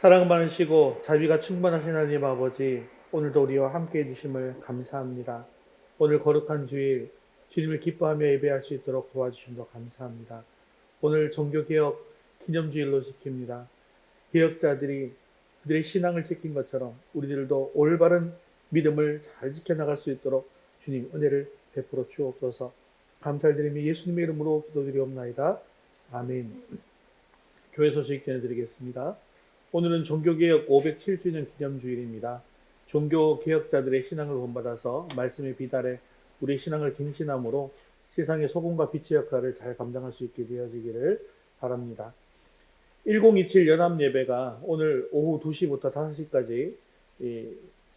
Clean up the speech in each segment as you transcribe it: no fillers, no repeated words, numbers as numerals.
사랑 많으시고 자비가 충만하신 하나님 아버지, 오늘도 우리와 함께 해주심을 감사합니다. 오늘 거룩한 주일 주님을 기뻐하며 예배할 수 있도록 도와주심도 감사합니다. 오늘 종교개혁 기념주일로 지킵니다. 개혁자들이 그들의 신앙을 지킨 것처럼 우리들도 올바른 믿음을 잘 지켜나갈 수 있도록 주님 은혜를 베풀어 주옵소서. 감사드리며 예수님의 이름으로 기도드리옵나이다. 아멘. 교회 소식 전해드리겠습니다. 오늘은 종교개혁 507주년 기념주일입니다. 종교개혁자들의 신앙을 본받아서 말씀의 비달에 우리 신앙을 갱신함으로 세상의 소금과 빛의 역할을 잘 감당할 수 있게 되어지기를 바랍니다. 1027 연합예배가 오늘 오후 2시부터 5시까지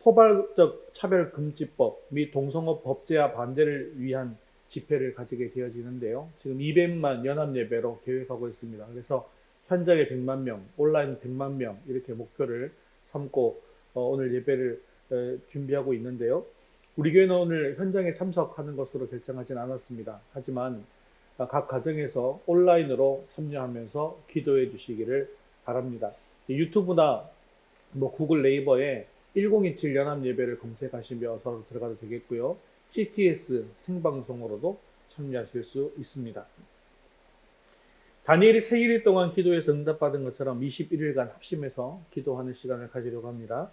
포괄적 차별금지법 및 동성업 법제화 반대를 위한 집회를 가지게 되어지는데요. 지금 200만 연합예배로 계획하고 있습니다. 그래서 현장에 100만 명, 온라인 100만 명 이렇게 목표를 삼고 오늘 예배를 준비하고 있는데요. 우리 교회는 오늘 현장에 참석하는 것으로 결정하진 않았습니다. 하지만 각 가정에서 온라인으로 참여하면서 기도해 주시기를 바랍니다. 유튜브나 구글 네이버에 1027 연합예배를 검색하시면서 들어가도 되겠고요. CTS 생방송으로도 참여하실 수 있습니다. 다니엘이 3일 동안 기도해서 응답받은 것처럼 21일간 합심해서 기도하는 시간을 가지려고 합니다.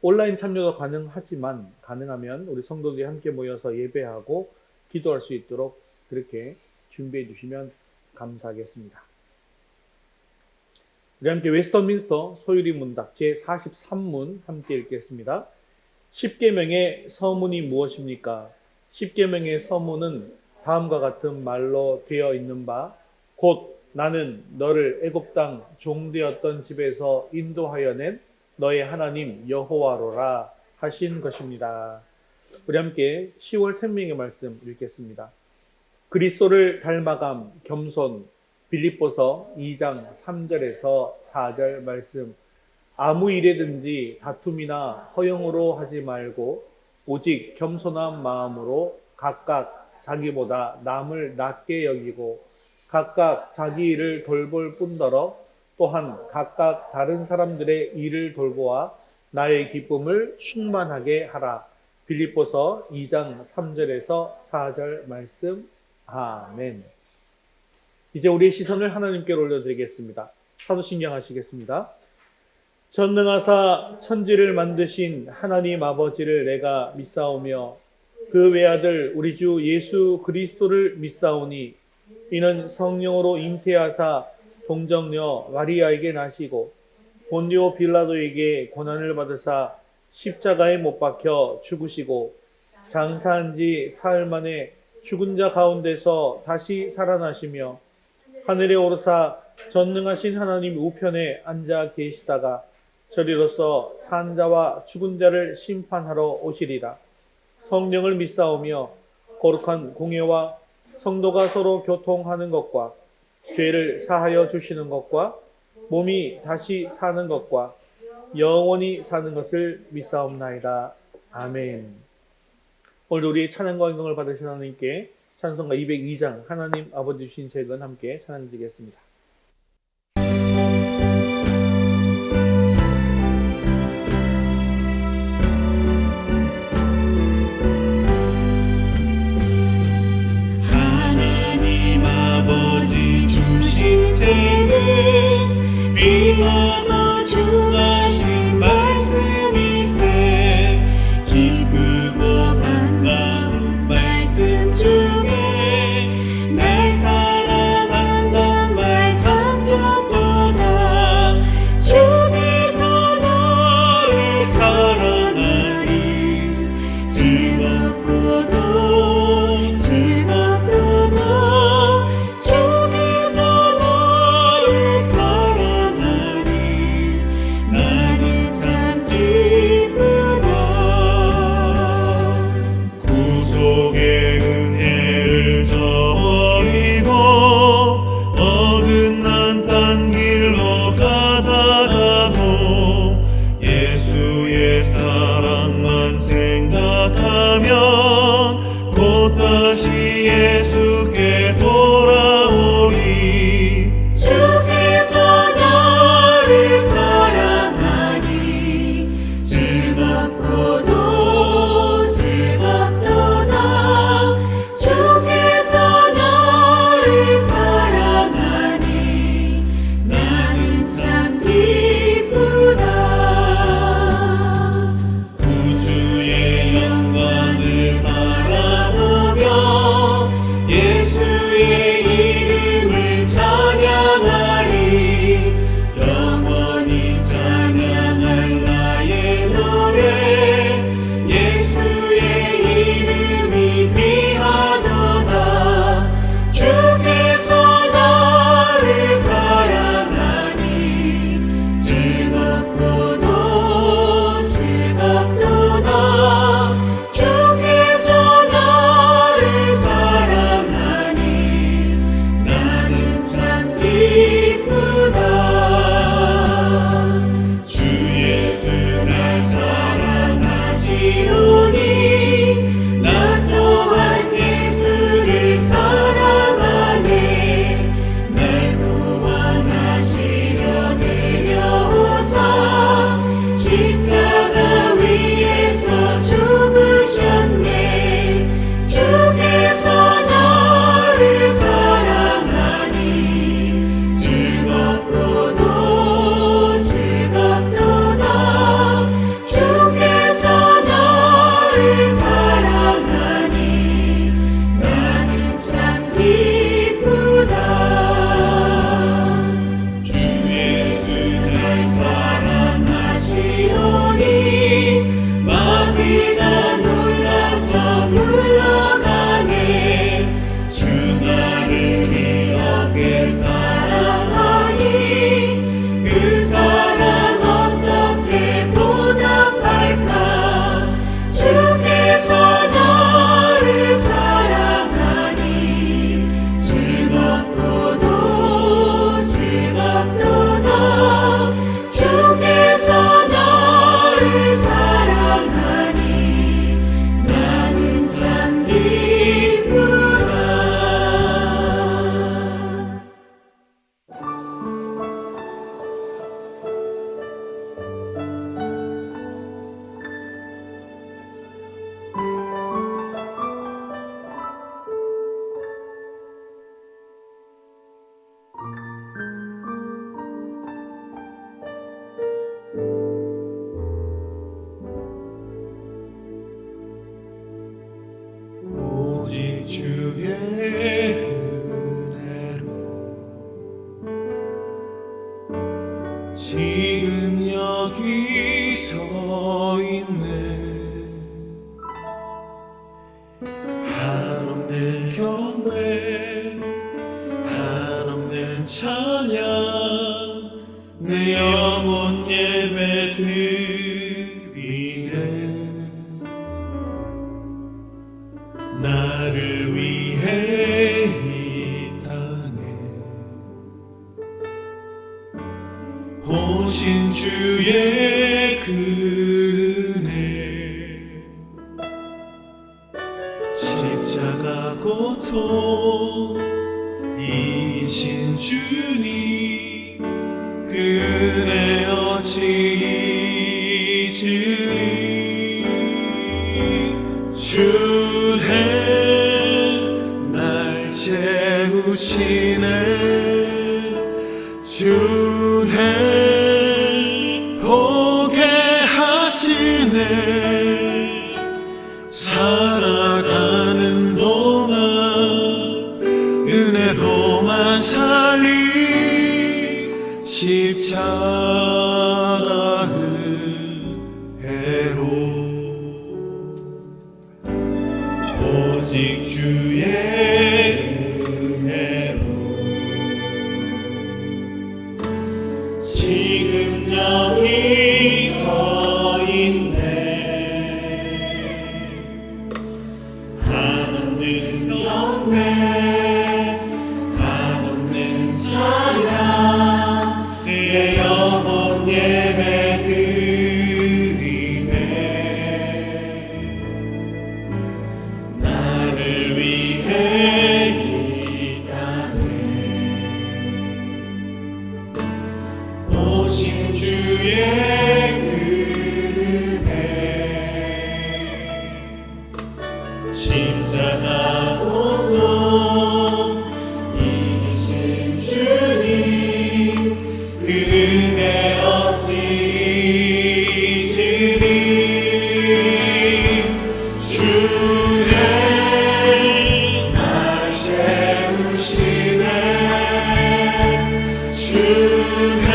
온라인 참여도 가능하지만 가능하면 우리 성도들이 함께 모여서 예배하고 기도할 수 있도록 그렇게 준비해 주시면 감사하겠습니다. 우리 함께 웨스터민스터 소유리 문답 제43문 함께 읽겠습니다. 10계명의 서문이 무엇입니까? 10계명의 서문은 다음과 같은 말로 되어 있는 바 곧 나는 너를 애굽 땅 종되었던 집에서 인도하여 낸 너의 하나님 여호와로라 하신 것입니다. 우리 함께 10월 생명의 말씀 읽겠습니다. 그리스도를 닮아감 겸손 빌립보서 2장 3절에서 4절 말씀. 아무 일에든지 다툼이나 허영으로 하지 말고 오직 겸손한 마음으로 각각 자기보다 남을 낮게 여기고 각각 자기 일을 돌볼 뿐더러 또한 각각 다른 사람들의 일을 돌보아 나의 기쁨을 충만하게 하라. 빌립보서 2장 3절에서 4절 말씀. 아멘. 이제 우리의 시선을 하나님께로 올려드리겠습니다. 사도신경 하시겠습니다. 전능하사 천지를 만드신 하나님 아버지를 내가 믿사오며 그 외아들 우리 주 예수 그리스도를 믿사오니 이는 성령으로 잉태하사 동정녀 마리아에게 나시고 본디오 빌라도에게 고난을 받으사 십자가에 못 박혀 죽으시고 장사한 지 사흘 만에 죽은 자 가운데서 다시 살아나시며 하늘에 오르사 전능하신 하나님 우편에 앉아 계시다가 저리로서 산 자와 죽은 자를 심판하러 오시리라. 성령을 믿사오며 거룩한 공예와 성도가 서로 교통하는 것과 죄를 사하여 주시는 것과 몸이 다시 사는 것과 영원히 사는 것을 믿사옵나이다. 아멘. 오늘 우리의 찬양과 영광을 받으신 하나님께 찬송가 202장 하나님 아버지 주신 책은 함께 찬양드리겠습니다. 주시는 위하고 중하신 말씀일세 기쁘고 반가운 말씀 중에 날 사랑한단 말 참 좋도다. 주께서 너를 사랑하니 즐겁고도 즐겁도다. 주께서 너를 사랑하니 나는 즐겁도다 즐겁도다 주께서 나를 사랑하니 나는 참 기쁘다 주 예수 날 사랑하시오니 나 또한 예수를 사랑하네 날 구원하시려 내려오사 십자가 위에서 죽으셨네 주께서 나를 사랑하니 즐겁도다 즐겁도다 주께서 나를 사랑하니 나는 참 기쁘다 주 예수 날 사랑하시오니 마귀가 놀라서 물러가네 주 나를 이렇게 사랑하니 그 사랑 어떻게 보답할까 주께서 나를 사랑하니 즐겁도다 즐겁도다 주께서 나를 사랑하니 나는 참 기쁘다 오직 주의 은혜로 지금 여기 서 있네 한없는 경배 한없는 찬양 내 영혼 예배 드리네 나를 위해 이 땅에 오신 주의 은혜 십자가 고통 이기신 주님 그 은혜 어찌 잊으리 주의 날 채우시네 주의 보게 하시네 살아가는 동안 은혜로만 살리 십자가 은혜로 오직 주의 은혜로 지금 여기 서 있네 한없는 경배 한없는 찬양 내 영혼 예배 드리네 나를 위해 이 땅에 오신 주의 은혜 십자가 고통 이기신 주님 그 은혜 어찌 잊으리 주의 날 채우시네 주의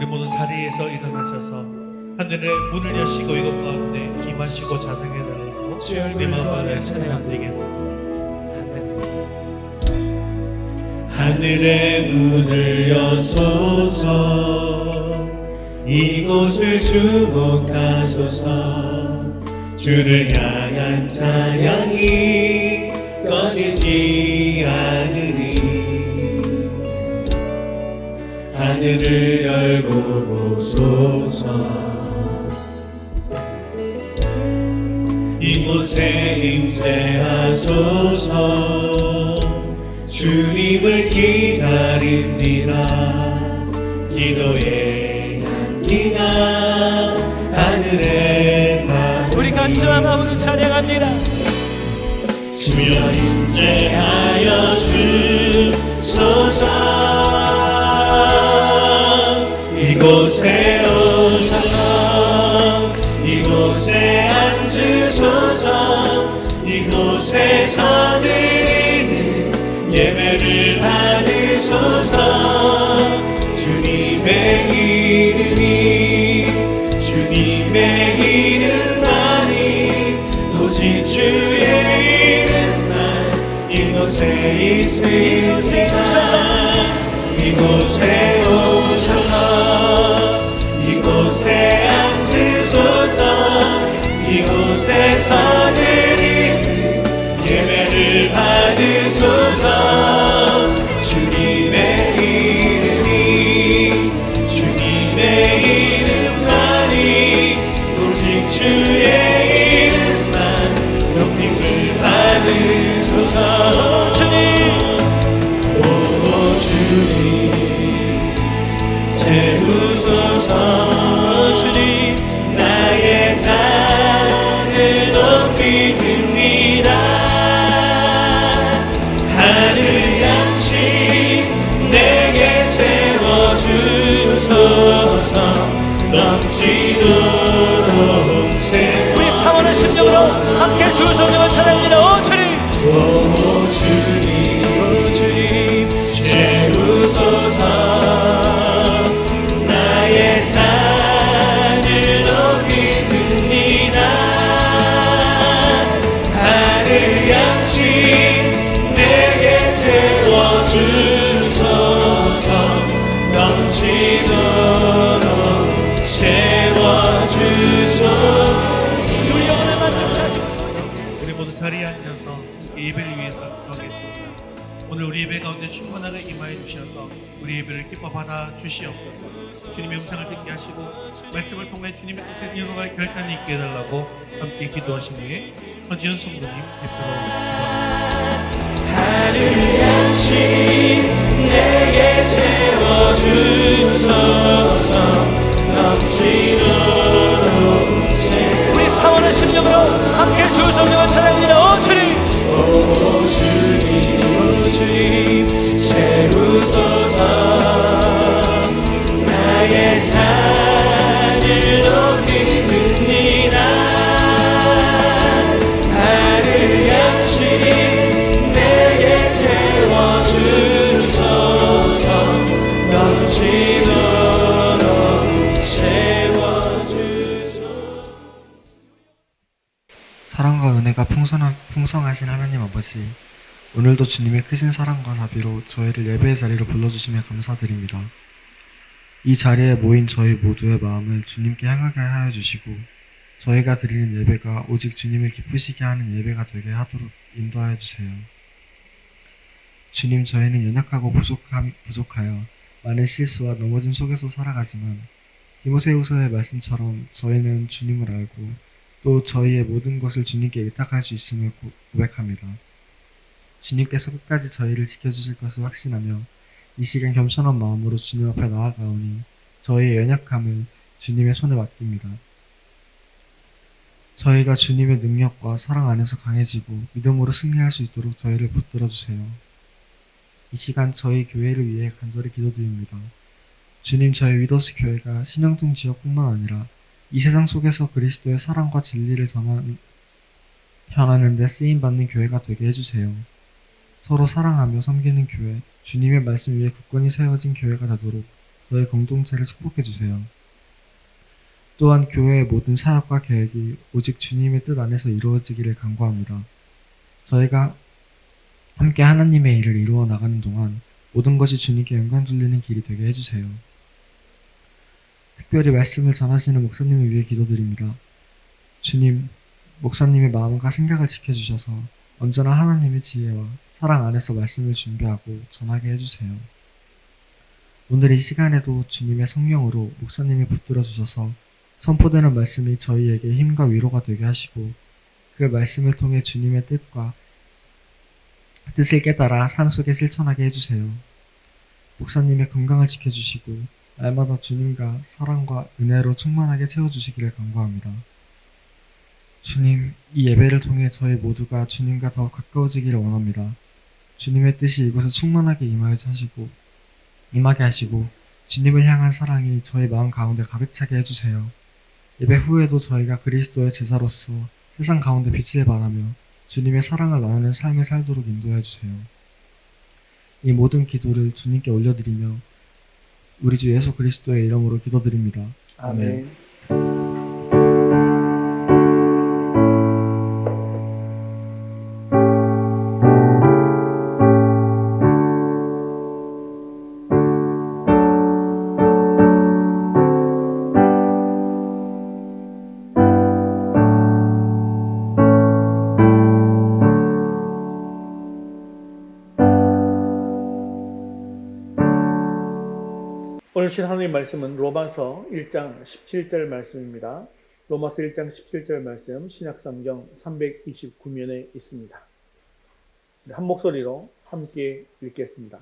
우리 모두 자리에서 일어나셔서 하늘의 문을 여시고 이것 가운데 임하시고 자생해달라고 우리 마음을 찬양드리겠습니다. 하늘의 문을 여소서 이곳을 주목하소서 주를 향한 찬양이 꺼지지 않으니 하늘을 열고 보소서 이곳에 임재하소서 주님을 기다립니다 기도의 향기가 하늘에 닿으니 우리 같이 마음으로 찬양합니다. 주여 임재하여 주소서 이곳에 오셔서 이곳에 앉으소서 이곳에서 드리는 예배를 받으소서 주님의 이름만이 오직 주의 이름만 이곳에 있으시소서 이곳에 오셔서 이곳에 앉으소서 이곳에서 드리는 예배를 받으소서 주님의 이름만이 오직 주의 이름만 높임을 받으소서 주님 오 주님 채우소서 주님 나의 잔을 높이 듭니다 하늘 양식 내게 채워주소서 넘치도록 채워 우리 사모하는 심령으로 함께 주 성령을 찬양합니다. 오 주님, 오 주님 채우소서 나의 잔을 높이 듭니다 하늘 양식 내게 채워주소서 넘치도록 채워주소서 우리 영혼을 만족케 하시옵소서. 우리 모두 자리에 앉아서 예배를 위해서 기도하겠습니다. 오늘 우리 예배 가운데 충만하게 임하여 주셔서 우리 예배를 기뻐 받아 주시옵소서. 주님의 음성을 듣게 하시고 말씀을 통해 주님의 뜻을 이루어갈 결단이 있게 해달라고 함께 기도하신 후에 서지현 성도님 대표로 기도하겠습니다. 하늘 양식 내게 채워주소서 넘치도록 채워 우리 사모하는 심령으로 함께 주 성령을 찬양합니다. 오 주님, 오 주님 채우소서 나의 잔을 높이 듭니다 하늘 양식 내게 채워주소서 넘치도록 채워주소서 사랑과 은혜가 풍성하신 하나님 아버지, 오늘도 주님의 크신 사랑과 자비로 저희를 예배의 자리로 불러주시며 감사드립니다. 이 자리에 모인 저희 모두의 마음을 주님께 향하게 하여 주시고 저희가 드리는 예배가 오직 주님을 기쁘시게 하는 예배가 되게 하도록 인도하여 주세요. 주님, 저희는 연약하고 부족하여 많은 실수와 넘어짐 속에서 살아가지만 디모데후서의 말씀처럼 저희는 주님을 알고 또 저희의 모든 것을 주님께 의탁할 수 있음을 고백합니다. 주님께서 끝까지 저희를 지켜주실 것을 확신하며 이 시간 겸손한 마음으로 주님 앞에 나아가오니 저희의 연약함을 주님의 손에 맡깁니다. 저희가 주님의 능력과 사랑 안에서 강해지고 믿음으로 승리할 수 있도록 저희를 붙들어 주세요. 이 시간 저희 교회를 위해 간절히 기도드립니다. 주님, 저희 위더스 교회가 신영동 지역뿐만 아니라 이 세상 속에서 그리스도의 사랑과 진리를 전하는 데 쓰임받는 교회가 되게 해주세요. 서로 사랑하며 섬기는 교회, 주님의 말씀 위에 굳건히 세워진 교회가 되도록 저희 공동체를 축복해 주세요. 또한 교회의 모든 사역과 계획이 오직 주님의 뜻 안에서 이루어지기를 간구합니다. 저희가 함께 하나님의 일을 이루어 나가는 동안 모든 것이 주님께 영광 돌리는 길이 되게 해주세요. 특별히 말씀을 전하시는 목사님을 위해 기도드립니다. 주님, 목사님의 마음과 생각을 지켜주셔서 언제나 하나님의 지혜와 사랑 안에서 말씀을 준비하고 전하게 해주세요. 오늘 이 시간에도 주님의 성령으로 목사님이 붙들어 주셔서 선포되는 말씀이 저희에게 힘과 위로가 되게 하시고 그 말씀을 통해 주님의 뜻을 깨달아 삶 속에 실천하게 해주세요. 목사님의 건강을 지켜주시고 날마다 주님과 사랑과 은혜로 충만하게 채워주시기를 간구합니다. 주님, 이 예배를 통해 저희 모두가 주님과 더 가까워지기를 원합니다. 주님의 뜻이 이곳에 충만하게 임하게 하시고 주님을 향한 사랑이 저희 마음 가운데 가득 차게 해주세요. 예배 후에도 저희가 그리스도의 제자로서 세상 가운데 빛을 발하며 주님의 사랑을 나누는 삶을 살도록 인도해 주세요. 이 모든 기도를 주님께 올려드리며 우리 주 예수 그리스도의 이름으로 기도드립니다. 아멘. 오늘 신 하나님 말씀은 로마서 1장 17절 말씀입니다. 로마서 1장 17절 말씀 신약성경 329면에 있습니다. 한 목소리로 함께 읽겠습니다.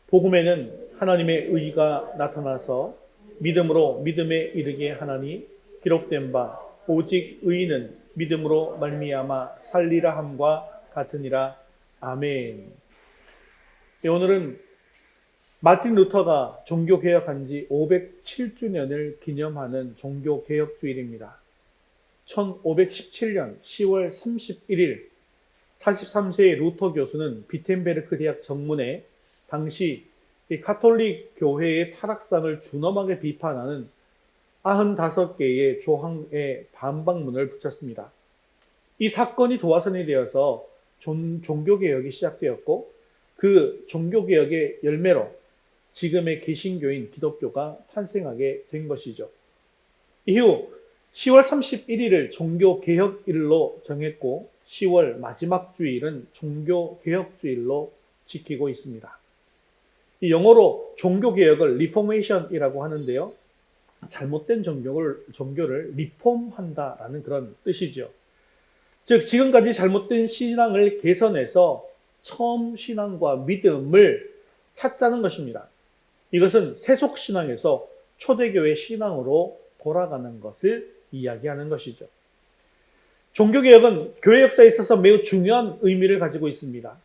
복음에는 하나님의 의가 나타나서 믿음으로 믿음에 이르게 하나니 기록된 바 오직 의인은 믿음으로 말미암아 살리라 함과 같으니라. 아멘. 네, 오늘은 마틴 루터가 종교개혁한 지 507주년을 기념하는 종교개혁주일입니다. 1517년 10월 31일 43세의 루터 교수는 비텐베르크 대학 정문에 당시 카톨릭 교회의 타락상을 준엄하게 비판하는 95개의 조항의 반박문을 붙였습니다. 이 사건이 도화선이 되어서 종교개혁이 시작되었고 그 종교개혁의 열매로 지금의 개신교인 기독교가 탄생하게 된 것이죠. 이후 10월 31일을 종교개혁일로 정했고 10월 마지막 주일은 종교개혁주일로 지키고 있습니다. 이 영어로 종교개혁을 리포메이션이라고 하는데요. 잘못된 종교를 리폼한다라는 그런 뜻이죠. 즉 지금까지 잘못된 신앙을 개선해서 처음 신앙과 믿음을 찾자는 것입니다. 이것은 세속신앙에서 초대교회 신앙으로 돌아가는 것을 이야기하는 것이죠. 종교개혁은 교회 역사에 있어서 매우 중요한 의미를 가지고 있습니다.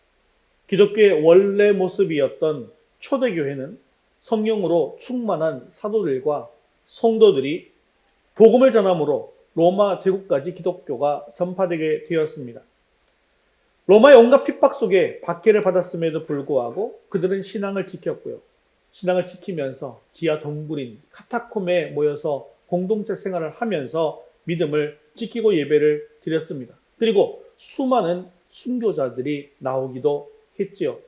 기독교의 원래 모습이었던 초대교회는 성령으로 충만한 사도들과 성도들이 복음을 전함으로 로마 제국까지 기독교가 전파되게 되었습니다. 로마의 온갖 핍박 속에 박해를 받았음에도 불구하고 그들은 신앙을 지켰고요. 신앙을 지키면서 지하 동굴인 카타콤에 모여서 공동체 생활을 하면서 믿음을 지키고 예배를 드렸습니다. 그리고 수많은 순교자들이 나오기도 했지요.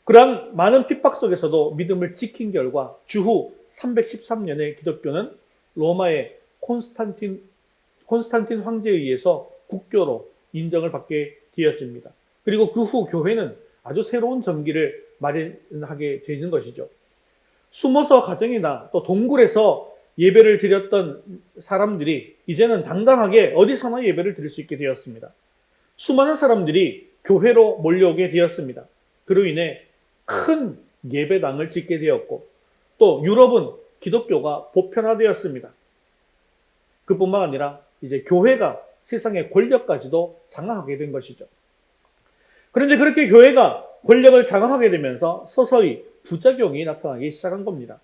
그러한 많은 핍박 속에서도 믿음을 지킨 결과 주후 313년에 기독교는 로마의 콘스탄틴 황제에 의해서 국교로 인정을 받게 되었습니다. 그리고 그 후 교회는 아주 새로운 전기를 마련하게 되는 것이죠. 숨어서 가정이나 또 동굴에서 예배를 드렸던 사람들이 이제는 당당하게 어디서나 예배를 드릴 수 있게 되었습니다. 수많은 사람들이 교회로 몰려오게 되었습니다. 그로 인해 큰 예배당을 짓게 되었고 또 유럽은 기독교가 보편화되었습니다. 그뿐만 아니라 이제 교회가 세상의 권력까지도 장악하게 된 것이죠. 그런데 그렇게 교회가 권력을 장악하게 되면서 서서히 부작용이 나타나기 시작한 겁니다.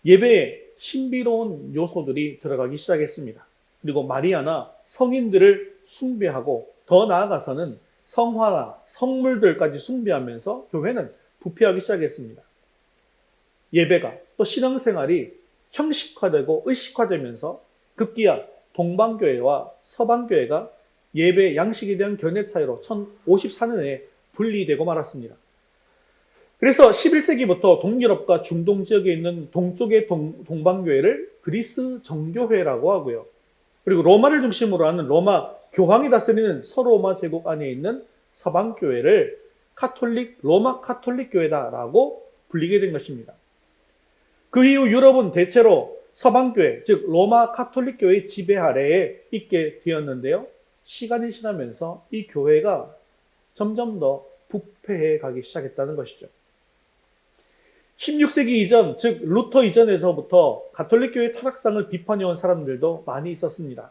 예배에 신비로운 요소들이 들어가기 시작했습니다. 그리고 마리아나 성인들을 숭배하고 더 나아가서는 성화나 성물들까지 숭배하면서 교회는 부패하기 시작했습니다. 예배가 또 신앙생활이 형식화되고 의식화되면서 급기야 동방교회와 서방교회가 예배 양식에 대한 견해 차이로 1054년에 분리되고 말았습니다. 그래서 11세기부터 동유럽과 중동 지역에 있는 동쪽의 동방교회를 그리스 정교회라고 하고요. 그리고 로마를 중심으로 하는 로마 교황이 다스리는 서로마 제국 안에 있는 서방교회를 로마 카톨릭 교회다라고 불리게 된 것입니다. 그 이후 유럽은 대체로 서방교회, 즉 로마 카톨릭 교회의 지배 아래에 있게 되었는데요. 시간이 지나면서 이 교회가 점점 더 부패해 가기 시작했다는 것이죠. 16세기 이전, 즉 루터 이전에서부터 가톨릭 교회 타락상을 비판해온 사람들도 많이 있었습니다.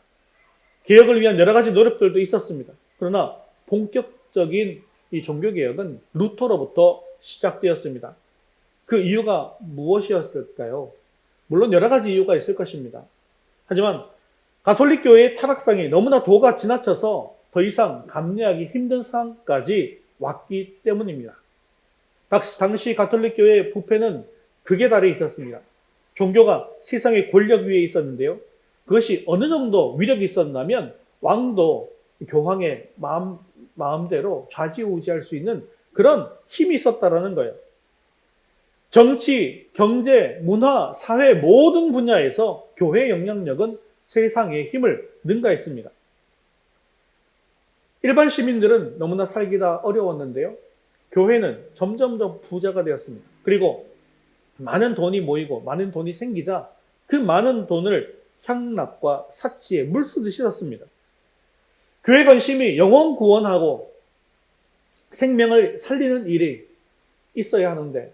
개혁을 위한 여러 가지 노력들도 있었습니다. 그러나 본격적인 이 종교개혁은 루터로부터 시작되었습니다. 그 이유가 무엇이었을까요? 물론 여러 가지 이유가 있을 것입니다. 하지만 가톨릭 교회의 타락상이 너무나 도가 지나쳐서 더 이상 감내하기 힘든 상황까지 왔기 때문입니다. 당시 가톨릭 교회의 부패는 극에 달해 있었습니다. 종교가 세상의 권력 위에 있었는데요. 그것이 어느 정도 위력이 있었냐면 왕도 교황의 마음대로 좌지우지할 수 있는 그런 힘이 있었다라는 거예요. 정치, 경제, 문화, 사회 모든 분야에서 교회의 영향력은 세상의 힘을 능가했습니다. 일반 시민들은 너무나 살기가 어려웠는데요. 교회는 점점 더 부자가 되었습니다. 그리고 많은 돈이 모이고 많은 돈이 생기자 그 많은 돈을 향락과 사치에 물쓰듯이 썼습니다. 교회 관심이 영혼 구원하고 생명을 살리는 일이 있어야 하는데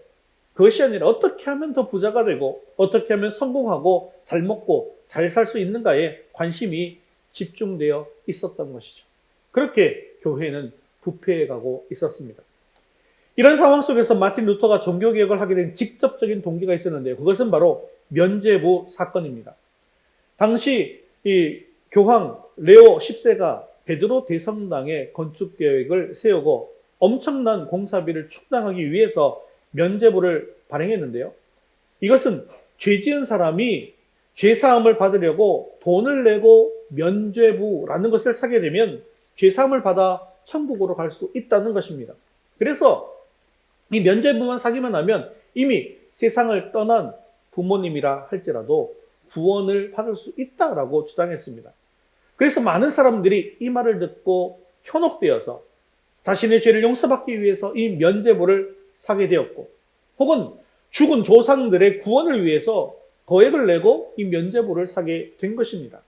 그것이 아니라 어떻게 하면 더 부자가 되고 어떻게 하면 성공하고 잘 먹고 잘 살 수 있는가에 관심이 집중되어 있었던 것이죠. 그렇게 교회는 부패해가고 있었습니다. 이런 상황 속에서 마틴 루터가 종교개혁을 하게 된 직접적인 동기가 있었는데요. 그것은 바로 면죄부 사건입니다. 당시 이 교황 레오 10세가 베드로 대성당의 건축 계획을 세우고 엄청난 공사비를 충당하기 위해서 면죄부를 발행했는데요. 이것은 죄 지은 사람이 죄사함을 받으려고 돈을 내고 면죄부라는 것을 사게 되면 죄사함을 받아 천국으로 갈 수 있다는 것입니다. 그래서 이 면죄부만 사기만 하면 이미 세상을 떠난 부모님이라 할지라도 구원을 받을 수 있다라고 주장했습니다. 그래서 많은 사람들이 이 말을 듣고 현혹되어서 자신의 죄를 용서받기 위해서 이 면죄부를 사게 되었고 혹은 죽은 조상들의 구원을 위해서 거액을 내고 이 면죄부를 사게 된 것입니다.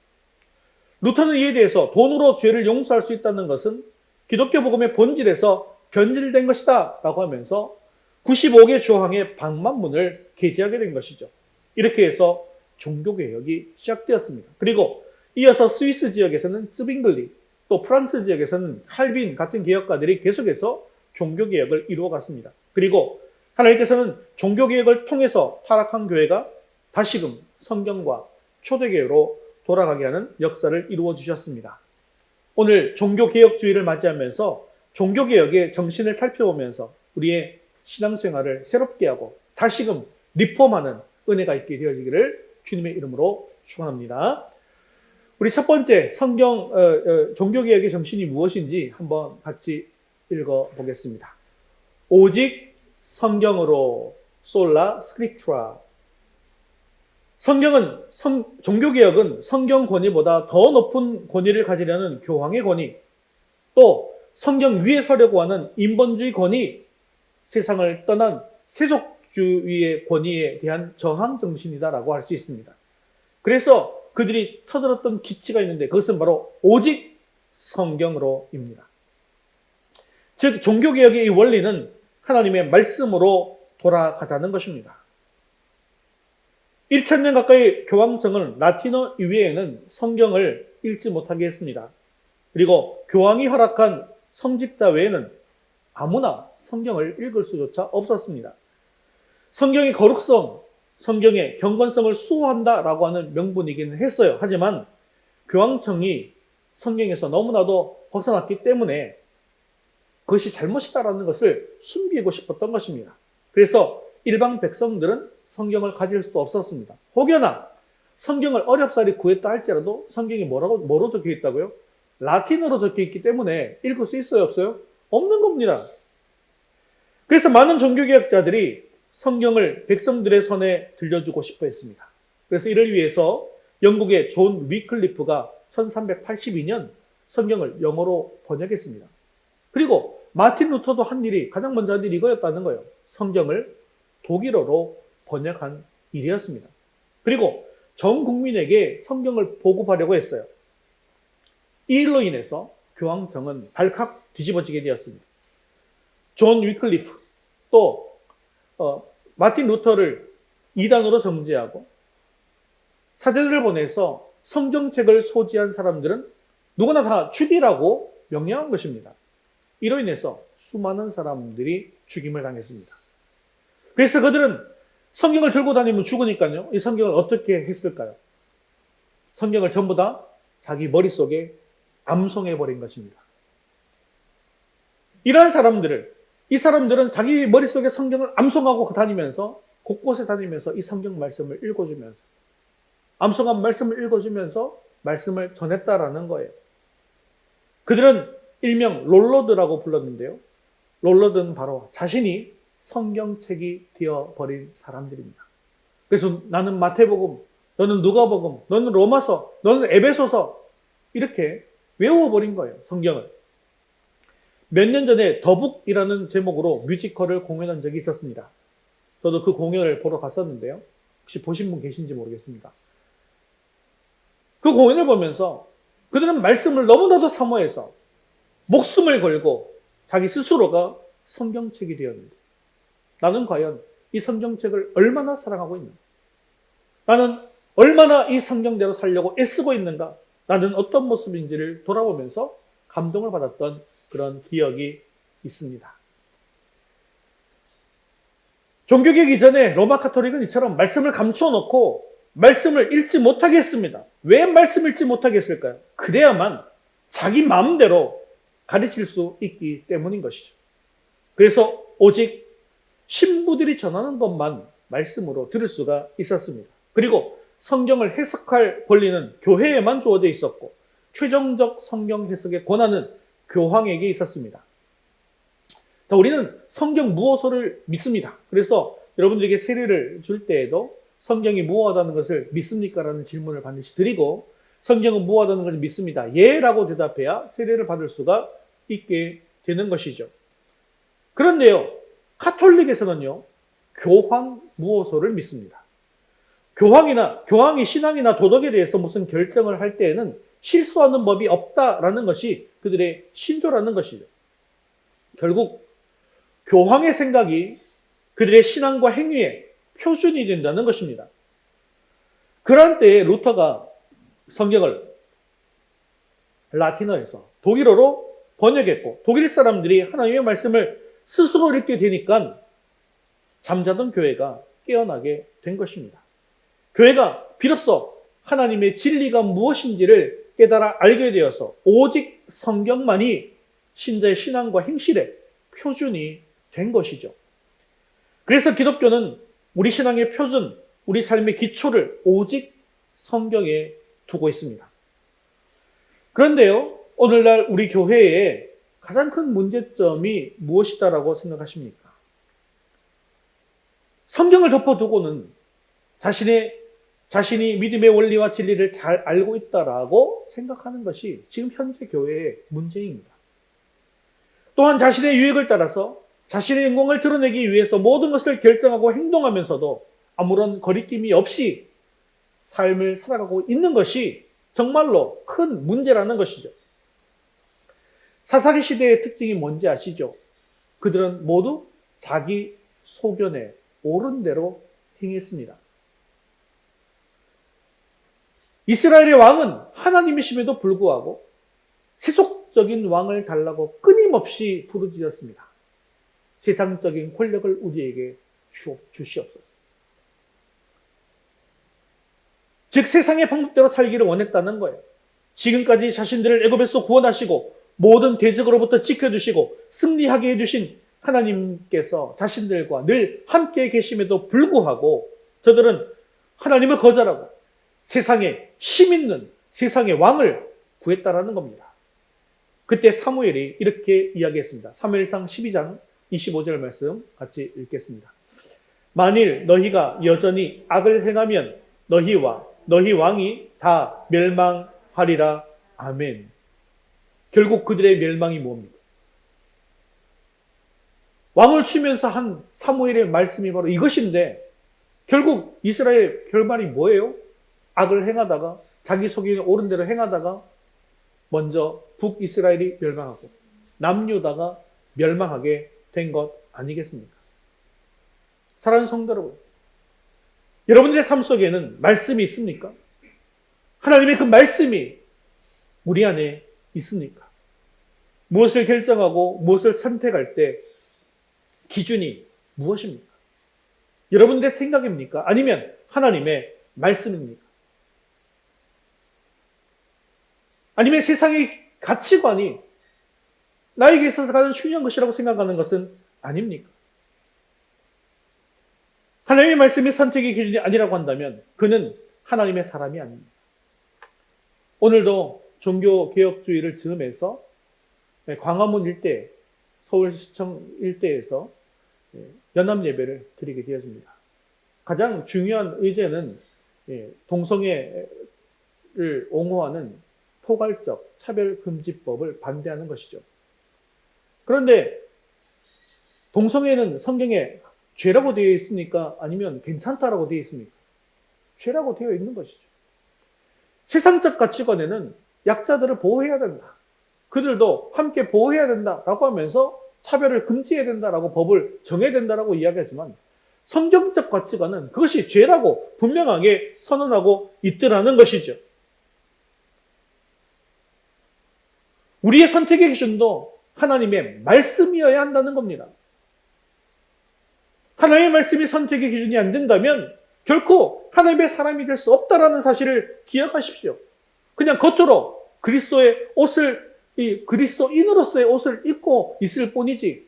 루터는 이에 대해서 돈으로 죄를 용서할 수 있다는 것은 기독교 복음의 본질에서 변질된 것이다 라고 하면서 95개 조항의 방만문을 게재하게 된 것이죠. 이렇게 해서 종교개혁이 시작되었습니다. 그리고 이어서 스위스 지역에서는 쯔빙글리, 또 프랑스 지역에서는 칼빈 같은 개혁가들이 계속해서 종교개혁을 이루어갔습니다. 그리고 하나님께서는 종교개혁을 통해서 타락한 교회가 다시금 성경과 초대교회로 돌아가게 하는 역사를 이루어 주셨습니다. 오늘 종교개혁주의를 맞이하면서 종교개혁의 정신을 살펴보면서 우리의 신앙생활을 새롭게 하고 다시금 리폼하는 은혜가 있게 되어지기를 주님의 이름으로 축원합니다. 우리 첫 번째 종교개혁의 정신이 무엇인지 한번 같이 읽어보겠습니다. 오직 성경으로 솔라 스크립투라. 종교개혁은 성경 권위보다 더 높은 권위를 가지려는 교황의 권위, 또 성경 위에 서려고 하는 인본주의 권위, 세상을 떠난 세속주의의 권위에 대한 저항 정신이다라고 할 수 있습니다. 그래서 그들이 쳐들었던 기치가 있는데 그것은 바로 오직 성경으로입니다. 즉 종교개혁의 이 원리는 하나님의 말씀으로 돌아가자는 것입니다. 1000년 가까이 교황청은 라틴어 이외에는 성경을 읽지 못하게 했습니다. 그리고 교황이 허락한 성직자 외에는 아무나 성경을 읽을 수조차 없었습니다. 성경의 거룩성, 성경의 경건성을 수호한다라고 하는 명분이기는 했어요. 하지만 교황청이 성경에서 너무나도 벗어났기 때문에 그것이 잘못이다라는 것을 숨기고 싶었던 것입니다. 그래서 일반 백성들은 성경을 가질 수도 없었습니다. 혹여나 성경을 어렵사리 구했다 할지라도 성경이 뭐로 적혀 있다고요? 라틴어로 적혀 있기 때문에 읽을 수 있어요, 없어요? 없는 겁니다. 그래서 많은 종교개혁자들이 성경을 백성들의 손에 들려주고 싶어 했습니다. 그래서 이를 위해서 영국의 존 위클리프가 1382년 성경을 영어로 번역했습니다. 그리고 마틴 루터도 한 일이, 가장 먼저 한 일이 이거였다는 거예요. 성경을 독일어로 번역한 일이었습니다. 그리고 전 국민에게 성경을 보급하려고 했어요. 이 일로 인해서 교황청은 발칵 뒤집어지게 되었습니다. 존 위클리프 또 마틴 루터를 이단으로 정죄하고 사제들을 보내서 성경책을 소지한 사람들은 누구나 다 죽이라고 명령한 것입니다. 이로 인해서 수많은 사람들이 죽임을 당했습니다. 그래서 그들은 성경을 들고 다니면 죽으니까요. 이 성경을 어떻게 했을까요? 성경을 전부 다 자기 머릿속에 암송해버린 것입니다. 이러한 이 사람들은 자기 머릿속에 성경을 암송하고 다니면서 곳곳에 다니면서 이 성경 말씀을 읽어주면서 암송한 말씀을 읽어주면서 말씀을 전했다라는 거예요. 그들은 일명 롤러드라고 불렀는데요. 롤러드는 바로 자신이 성경책이 되어버린 사람들입니다. 그래서 나는 마태복음, 너는 누가복음, 너는 로마서, 너는 에베소서 이렇게 외워버린 거예요. 성경을. 몇 년 전에 더북이라는 제목으로 뮤지컬을 공연한 적이 있었습니다. 저도 그 공연을 보러 갔었는데요. 혹시 보신 분 계신지 모르겠습니다. 그 공연을 보면서 그들은 말씀을 너무나도 사모해서 목숨을 걸고 자기 스스로가 성경책이 되었는데 나는 과연 이 성경책을 얼마나 사랑하고 있는가? 나는 얼마나 이 성경대로 살려고 애쓰고 있는가? 나는 어떤 모습인지를 돌아보면서 감동을 받았던 그런 기억이 있습니다. 종교개혁 이전에 로마 카톨릭은 이처럼 말씀을 감춰놓고 말씀을 읽지 못하게 했습니다. 왜 말씀 읽지 못하게 했을까요? 그래야만 자기 마음대로 가르칠 수 있기 때문인 것이죠. 그래서 오직 신부들이 전하는 것만 말씀으로 들을 수가 있었습니다. 그리고 성경을 해석할 권리는 교회에만 주어져 있었고 최종적 성경 해석의 권한은 교황에게 있었습니다. 자, 우리는 성경 무엇을 믿습니다. 그래서 여러분들에게 세례를 줄 때에도 성경이 무엇하다는 것을 믿습니까? 라는 질문을 반드시 드리고 성경은 무엇하다는 것을 믿습니다. 예 라고 대답해야 세례를 받을 수가 있게 되는 것이죠. 그런데요, 카톨릭에서는요, 교황 무호소를 믿습니다. 교황이 신앙이나 도덕에 대해서 무슨 결정을 할 때에는 실수하는 법이 없다라는 것이 그들의 신조라는 것이죠. 결국 교황의 생각이 그들의 신앙과 행위의 표준이 된다는 것입니다. 그러한 때에 루터가 성경을 라틴어에서 독일어로 번역했고 독일 사람들이 하나님의 말씀을 스스로 읽게 되니까 잠자던 교회가 깨어나게 된 것입니다. 교회가 비로소 하나님의 진리가 무엇인지를 깨달아 알게 되어서 오직 성경만이 신자의 신앙과 행실의 표준이 된 것이죠. 그래서 기독교는 우리 신앙의 표준, 우리 삶의 기초를 오직 성경에 두고 있습니다. 그런데요, 오늘날 우리 교회에 가장 큰 문제점이 무엇이다라고 생각하십니까? 성경을 덮어두고는 자신이 믿음의 원리와 진리를 잘 알고 있다라고 생각하는 것이 지금 현재 교회의 문제입니다. 또한 자신의 유익을 따라서 자신의 영광을 드러내기 위해서 모든 것을 결정하고 행동하면서도 아무런 거리낌이 없이 삶을 살아가고 있는 것이 정말로 큰 문제라는 것이죠. 사사기 시대의 특징이 뭔지 아시죠? 그들은 모두 자기 소견에 옳은 대로 행했습니다. 이스라엘의 왕은 하나님이심에도 불구하고 세속적인 왕을 달라고 끊임없이 부르짖었습니다. 세상적인 권력을 우리에게 주시옵소서. 즉 세상의 방법대로 살기를 원했다는 거예요. 지금까지 자신들을 애굽에서 구원하시고 모든 대적으로부터 지켜주시고 승리하게 해주신 하나님께서 자신들과 늘 함께 계심에도 불구하고 저들은 하나님을 거절하고 세상에 힘 있는 세상의 왕을 구했다라는 겁니다. 그때 사무엘이 이렇게 이야기했습니다. 사무엘상 12장 25절 말씀 같이 읽겠습니다. 만일 너희가 여전히 악을 행하면 너희와 너희 왕이 다 멸망하리라. 아멘. 결국 그들의 멸망이 뭡니까? 왕을 치면서 한 사무엘의 말씀이 바로 이것인데 결국 이스라엘 결말이 뭐예요? 악을 행하다가 자기 속에 옳은 대로 행하다가 먼저 북이스라엘이 멸망하고 남유다가 멸망하게 된 것 아니겠습니까? 사랑하는 성도 여러분, 여러분들의 삶 속에는 말씀이 있습니까? 하나님의 그 말씀이 우리 안에 있습니까? 무엇을 결정하고 무엇을 선택할 때 기준이 무엇입니까? 여러분들의 생각입니까? 아니면 하나님의 말씀입니까? 아니면 세상의 가치관이 나에게 있어서 가장 중요한 것이라고 생각하는 것은 아닙니까? 하나님의 말씀이 선택의 기준이 아니라고 한다면 그는 하나님의 사람이 아닙니다. 오늘도 종교개혁주의를 즈음해서 광화문 일대, 서울시청 일대에서 연합예배를 드리게 되었습니다. 가장 중요한 의제는 동성애를 옹호하는 포괄적 차별금지법을 반대하는 것이죠. 그런데 동성애는 성경에 죄라고 되어 있습니까? 아니면 괜찮다라고 되어 있습니까? 죄라고 되어 있는 것이죠. 세상적 가치관에는 약자들을 보호해야 된다. 그들도 함께 보호해야 된다라고 하면서 차별을 금지해야 된다라고 법을 정해야 된다라고 이야기하지만 성경적 가치관은 그것이 죄라고 분명하게 선언하고 있더라는 것이죠. 우리의 선택의 기준도 하나님의 말씀이어야 한다는 겁니다. 하나님의 말씀이 선택의 기준이 안 된다면 결코 하나님의 사람이 될 수 없다라는 사실을 기억하십시오. 그냥 겉으로 그리스도의 옷을, 그리스도인으로서의 옷을 입고 있을 뿐이지.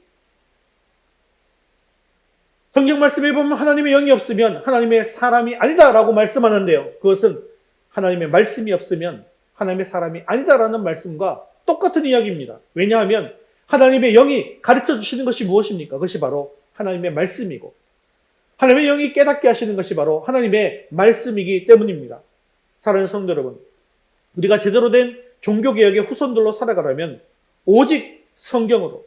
성경 말씀에 보면 하나님의 영이 없으면 하나님의 사람이 아니다라고 말씀하는데요. 그것은 하나님의 말씀이 없으면 하나님의 사람이 아니다라는 말씀과 똑같은 이야기입니다. 왜냐하면 하나님의 영이 가르쳐 주시는 것이 무엇입니까? 그것이 바로 하나님의 말씀이고 하나님의 영이 깨닫게 하시는 것이 바로 하나님의 말씀이기 때문입니다. 사랑하는 성도 여러분, 우리가 제대로 된 종교개혁의 후손들로 살아가려면 오직 성경으로,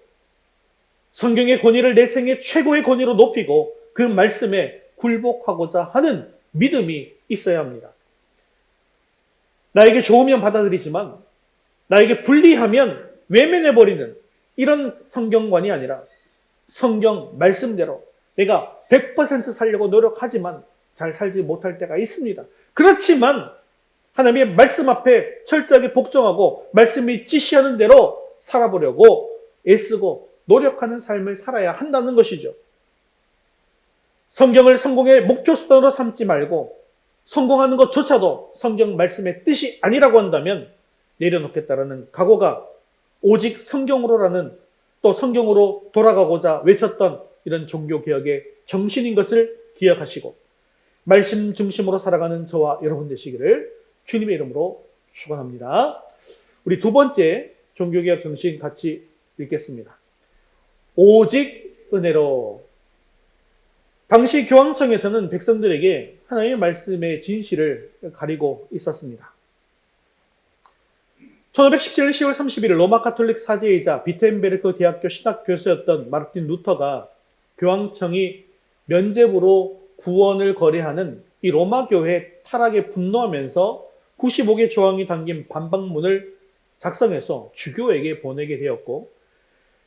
성경의 권위를 내 생의 최고의 권위로 높이고 그 말씀에 굴복하고자 하는 믿음이 있어야 합니다. 나에게 좋으면 받아들이지만 나에게 불리하면 외면해버리는 이런 성경관이 아니라 성경 말씀대로 내가 100% 살려고 노력하지만 잘 살지 못할 때가 있습니다. 그렇지만 하나님의 말씀 앞에 철저하게 복종하고 말씀이 지시하는 대로 살아보려고 애쓰고 노력하는 삶을 살아야 한다는 것이죠. 성경을 성공의 목표 수단으로 삼지 말고 성공하는 것조차도 성경 말씀의 뜻이 아니라고 한다면 내려놓겠다라는 각오가 오직 성경으로라는 또 성경으로 돌아가고자 외쳤던 이런 종교개혁의 정신인 것을 기억하시고 말씀 중심으로 살아가는 저와 여러분 되시기를 주님의 이름으로 축원합니다. 우리 두 번째 종교개혁 정신 같이 읽겠습니다. 오직 은혜로. 당시 교황청에서는 백성들에게 하나님의 말씀의 진실을 가리고 있었습니다. 1517년 10월 31일 로마 가톨릭 사제이자 비텐베르크 대학교 신학 교수였던 마르틴 루터가 교황청이 면죄부로 구원을 거래하는 이 로마 교회 타락에 분노하면서 95개 조항이 담긴 반박문을 작성해서 주교에게 보내게 되었고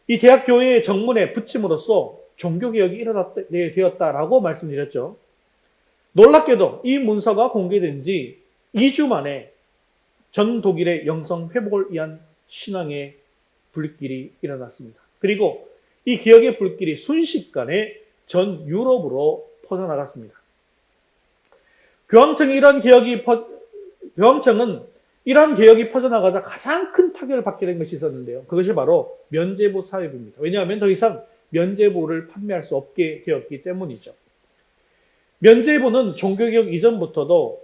이 대학 교회의 정문에 붙임으로써 종교개혁이 일어나게 되었다라고 말씀드렸죠. 놀랍게도 이 문서가 공개된 지 2주 만에 전 독일의 영성 회복을 위한 신앙의 불길이 일어났습니다. 그리고 이 개혁의 불길이 순식간에 전 유럽으로 퍼져나갔습니다. 교황청은 이러한 개혁이 퍼져나가자 가장 큰 타격을 받게 된 것이 있었는데요. 그것이 바로 면죄부 사업입니다. 왜냐하면 더 이상 면죄부를 판매할 수 없게 되었기 때문이죠. 면죄부는 종교개혁 이전부터도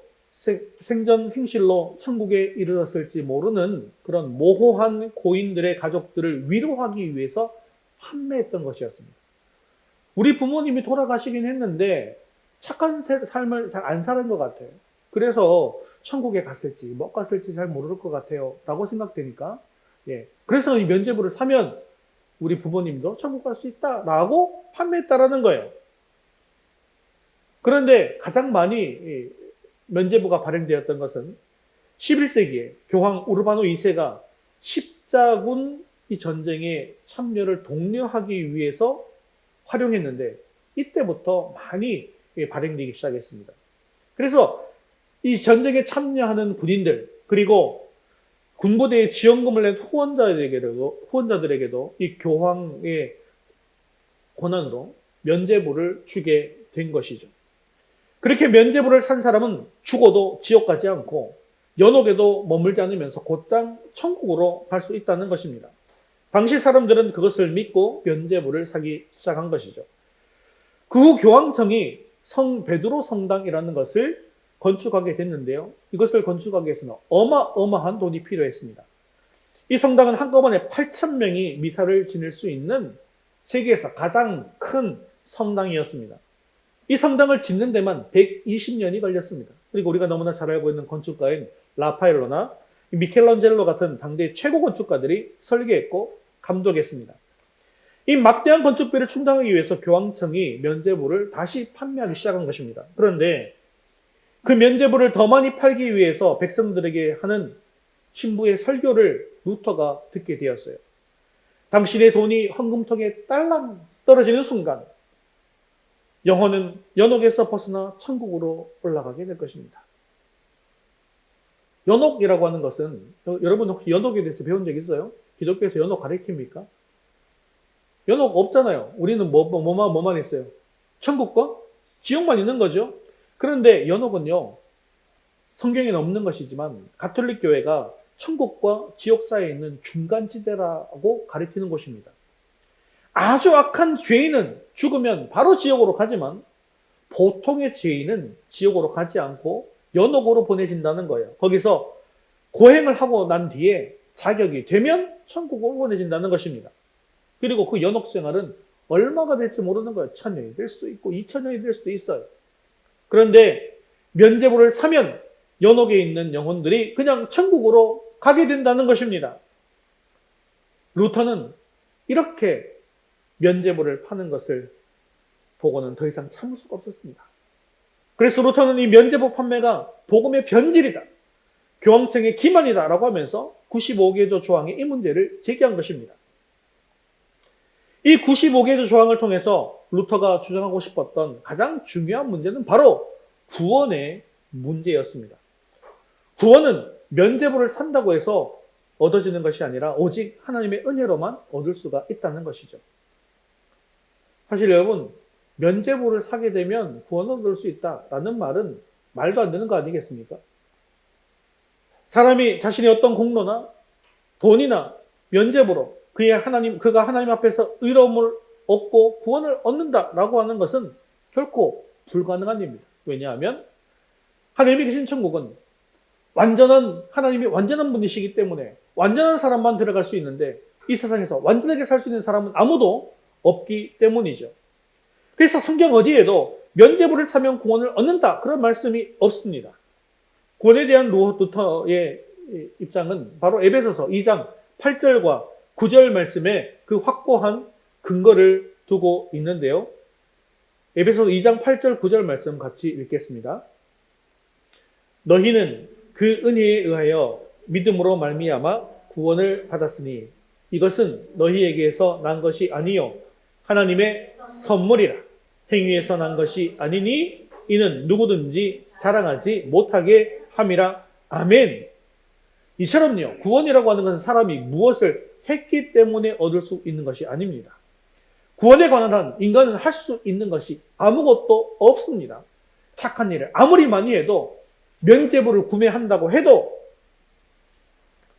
생전 행실로 천국에 이르렀을지 모르는 그런 모호한 고인들의 가족들을 위로하기 위해서 판매했던 것이었습니다. 우리 부모님이 돌아가시긴 했는데 착한 삶을 잘 안 사는 것 같아요. 그래서 천국에 갔을지 못 갔을지 잘 모를 것 같아요 라고 생각되니까, 그래서 이 면죄부를 사면 우리 부모님도 천국 갈 수 있다라고 판매했다라는 거예요. 그런데 가장 많이 면죄부가 발행되었던 것은 11세기에 교황 우르바노 2세가 십자군 이 전쟁에 참여를 독려하기 위해서 활용했는데, 이때부터 많이 발행되기 시작했습니다. 그래서 이 전쟁에 참여하는 군인들, 그리고 군부대에 지원금을 낸 후원자들에게도 이 교황의 권한으로 면죄부를 주게 된 것이죠. 그렇게 면죄부를 산 사람은 죽어도 지옥 가지 않고 연옥에도 머물지 않으면서 곧장 천국으로 갈 수 있다는 것입니다. 당시 사람들은 그것을 믿고 면죄부를 사기 시작한 것이죠. 그 후 교황청이 성 베드로 성당이라는 것을 건축하게 됐는데요. 이것을 건축하기 위해서는 어마어마한 돈이 필요했습니다. 이 성당은 한꺼번에 8,000명이 미사를 지낼 수 있는 세계에서 가장 큰 성당이었습니다. 이 성당을 짓는 데만 120년이 걸렸습니다. 그리고 우리가 너무나 잘 알고 있는 건축가인 라파엘로나 미켈란젤로 같은 당대 최고 건축가들이 설계했고 감독했습니다. 이 막대한 건축비를 충당하기 위해서 교황청이 면죄부를 다시 판매하기 시작한 것입니다. 그런데 그 면죄부를 더 많이 팔기 위해서 백성들에게 하는 신부의 설교를 루터가 듣게 되었어요. 당신의 돈이 헌금통에 딸랑 떨어지는 순간 영혼은 연옥에서 벗어나 천국으로 올라가게 될 것입니다. 연옥이라고 하는 것은, 여러분 혹시 연옥에 대해서 배운 적 있어요? 기독교에서 연옥 가르칩니까? 연옥 없잖아요. 우리는 뭐만 있어요? 천국과 지옥만 있는 거죠. 그런데 연옥은요, 성경에는 없는 것이지만 가톨릭 교회가 천국과 지옥 사이에 있는 중간지대라고 가리키는 곳입니다. 아주 악한 죄인은 죽으면 바로 지옥으로 가지만 보통의 죄인은 지옥으로 가지 않고 연옥으로 보내진다는 거예요. 거기서 고행을 하고 난 뒤에 자격이 되면 천국으로 보내진다는 것입니다. 그리고 그 연옥 생활은 얼마가 될지 모르는 거예요. 1000년이 될 수도 있고 2000년이 될 수도 있어요. 그런데 면죄부를 사면 연옥에 있는 영혼들이 그냥 천국으로 가게 된다는 것입니다. 루터는 이렇게 면죄부를 파는 것을 보고는 더 이상 참을 수가 없었습니다. 그래서 루터는 이 면죄부 판매가 복음의 변질이다, 교황청의 기만이다 라고 하면서 95개조 조항의 이 문제를 제기한 것입니다. 이 95개조 조항을 통해서 루터가 주장하고 싶었던 가장 중요한 문제는 바로 구원의 문제였습니다. 구원은 면죄부를 산다고 해서 얻어지는 것이 아니라 오직 하나님의 은혜로만 얻을 수가 있다는 것이죠. 사실 여러분, 면죄부를 사게 되면 구원을 얻을 수 있다라는 말은 말도 안 되는 거 아니겠습니까? 사람이 자신의 어떤 공로나 돈이나 면죄부로 그가 하나님 앞에서 의로움을 얻고 구원을 얻는다라고 하는 것은 결코 불가능한 일입니다. 왜냐하면 하나님이 계신 천국은 하나님이 완전한 분이시기 때문에 완전한 사람만 들어갈 수 있는데, 이 세상에서 완전하게 살 수 있는 사람은 아무도 없기 때문이죠. 그래서 성경 어디에도 면죄부를 사면 구원을 얻는다 그런 말씀이 없습니다. 구원에 대한 루터의 입장은 바로 에베소서 2장 8절과 9절 말씀에 그 확고한 근거를 두고 있는데요. 에베소서 2장 8절 9절 말씀 같이 읽겠습니다. 너희는 그 은혜에 의하여 믿음으로 말미암아 구원을 받았으니 이것은 너희에게서 난 것이 아니요 하나님의 선물이라. 행위에서 난 것이 아니니 이는 누구든지 자랑하지 못하게 함이라. 아멘. 이처럼요, 구원이라고 하는 것은 사람이 무엇을 했기 때문에 얻을 수 있는 것이 아닙니다. 구원에 관한 한 인간은 할 수 있는 것이 아무것도 없습니다. 착한 일을 아무리 많이 해도, 면죄부를 구매한다고 해도,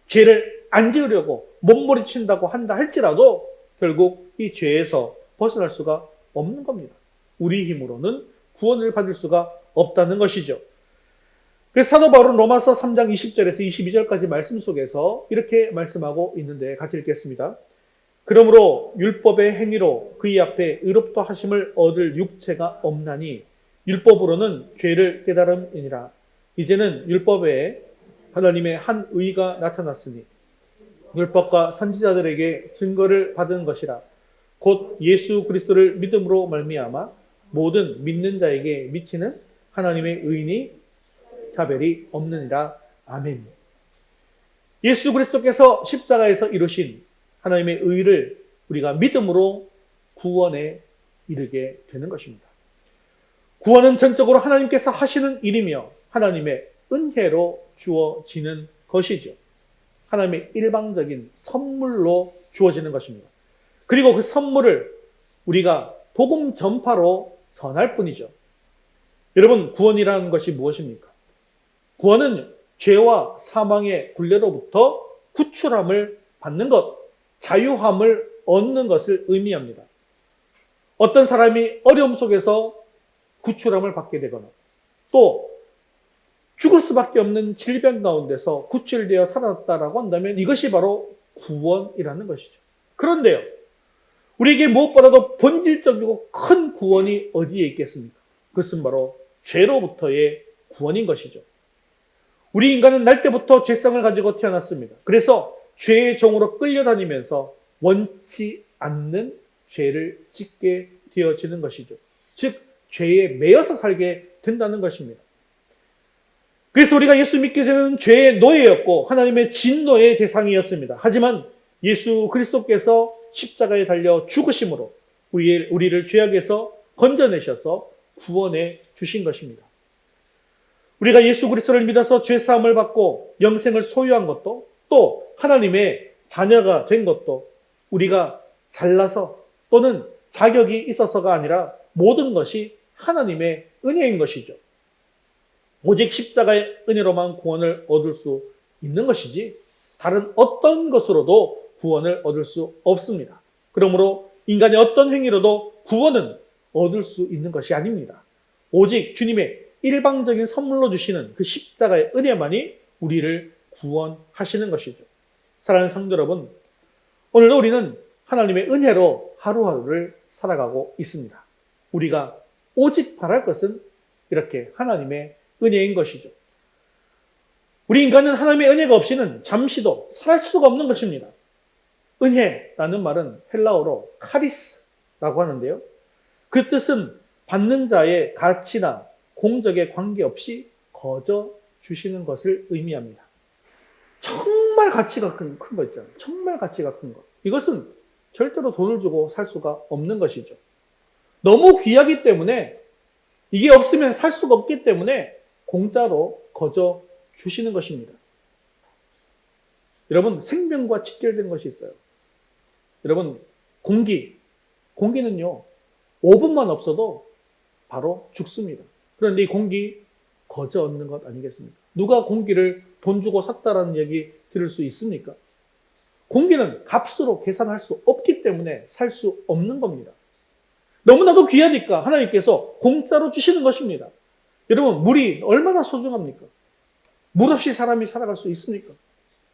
죄를 안 지으려고 몸부림친다고 한다 할지라도 결국 이 죄에서 벗어날 수가 없는 겁니다. 우리 힘으로는 구원을 받을 수가 없다는 것이죠. 그래서 사도 바울은 로마서 3장 20절에서 22절까지 말씀 속에서 이렇게 말씀하고 있는데 같이 읽겠습니다. 그러므로 율법의 행위로 그의 앞에 의롭다 하심을 얻을 육체가 없나니 율법으로는 죄를 깨달음이니라. 이제는 율법 외에 하나님의 한 의가 나타났으니 율법과 선지자들에게 증거를 받은 것이라. 곧 예수 그리스도를 믿음으로 말미암아 모든 믿는 자에게 미치는 하나님의 의인이 차별이 없느니라. 아멘. 예수 그리스도께서 십자가에서 이루신 하나님의 의를 우리가 믿음으로 구원에 이르게 되는 것입니다. 구원은 전적으로 하나님께서 하시는 일이며 하나님의 은혜로 주어지는 것이죠. 하나님의 일방적인 선물로 주어지는 것입니다. 그리고 그 선물을 우리가 복음 전파로 전할 뿐이죠. 여러분, 구원이라는 것이 무엇입니까? 구원은 죄와 사망의 굴레로부터 구출함을 받는 것, 자유함을 얻는 것을 의미합니다. 어떤 사람이 어려움 속에서 구출함을 받게 되거나 또 죽을 수밖에 없는 질병 가운데서 구출되어 살아났다라고 한다면 이것이 바로 구원이라는 것이죠. 그런데요, 우리에게 무엇보다도 본질적이고 큰 구원이 어디에 있겠습니까? 그것은 바로 죄로부터의 구원인 것이죠. 우리 인간은 날 때부터 죄성을 가지고 태어났습니다. 그래서 죄의 종으로 끌려다니면서 원치 않는 죄를 짓게 되어지는 것이죠. 즉, 죄에 매여서 살게 된다는 것입니다. 그래서 우리가 예수 믿기 전에는 죄의 노예였고 하나님의 진노의 대상이었습니다. 하지만 예수 그리스도께서 십자가에 달려 죽으심으로 우리를 죄악에서 건져내셔서 구원해 주신 것입니다. 우리가 예수 그리스도를 믿어서 죄사함을 받고 영생을 소유한 것도 또 하나님의 자녀가 된 것도 우리가 잘나서 또는 자격이 있어서가 아니라 모든 것이 하나님의 은혜인 것이죠. 오직 십자가의 은혜로만 구원을 얻을 수 있는 것이지 다른 어떤 것으로도 구원을 얻을 수 없습니다. 그러므로 인간의 어떤 행위로도 구원은 얻을 수 있는 것이 아닙니다. 오직 주님의 일방적인 선물로 주시는 그 십자가의 은혜만이 우리를 구원하시는 것이죠. 사랑하는 성도 여러분, 오늘도 우리는 하나님의 은혜로 하루하루를 살아가고 있습니다. 우리가 오직 바랄 것은 이렇게 하나님의 은혜인 것이죠. 우리 인간은 하나님의 은혜가 없이는 잠시도 살 수가 없는 것입니다. 은혜라는 말은 헬라어로 카리스라고 하는데요. 그 뜻은 받는 자의 가치나 공적에 관계없이 거저 주시는 것을 의미합니다. 정말 가치가 큰 거 있잖아요. 정말 가치가 큰 것. 이것은 절대로 돈을 주고 살 수가 없는 것이죠. 너무 귀하기 때문에 이게 없으면 살 수가 없기 때문에 공짜로 거저 주시는 것입니다. 여러분, 생명과 직결된 것이 있어요. 여러분, 공기는요 5분만 없어도 바로 죽습니다. 그런데 이 공기 거저 얻는 것 아니겠습니까? 누가 공기를 돈 주고 샀다라는 얘기 들을 수 있습니까? 공기는 값으로 계산할 수 없기 때문에 살 수 없는 겁니다. 너무나도 귀하니까 하나님께서 공짜로 주시는 것입니다. 여러분, 물이 얼마나 소중합니까? 물 없이 사람이 살아갈 수 있습니까?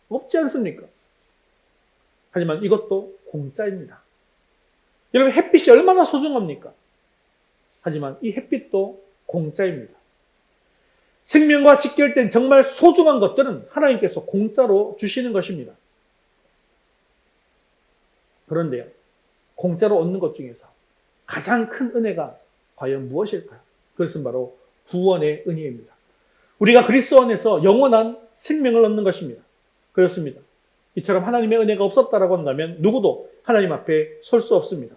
없지 않습니까? 하지만 이것도 공짜입니다. 여러분, 햇빛이 얼마나 소중합니까? 하지만 이 햇빛도 공짜입니다. 생명과 직결된 정말 소중한 것들은 하나님께서 공짜로 주시는 것입니다. 그런데요, 공짜로 얻는 것 중에서 가장 큰 은혜가 과연 무엇일까요? 그것은 바로 구원의 은혜입니다. 우리가 그리스도 안에서 영원한 생명을 얻는 것입니다. 그렇습니다. 이처럼 하나님의 은혜가 없었다라고 한다면 누구도 하나님 앞에 설 수 없습니다.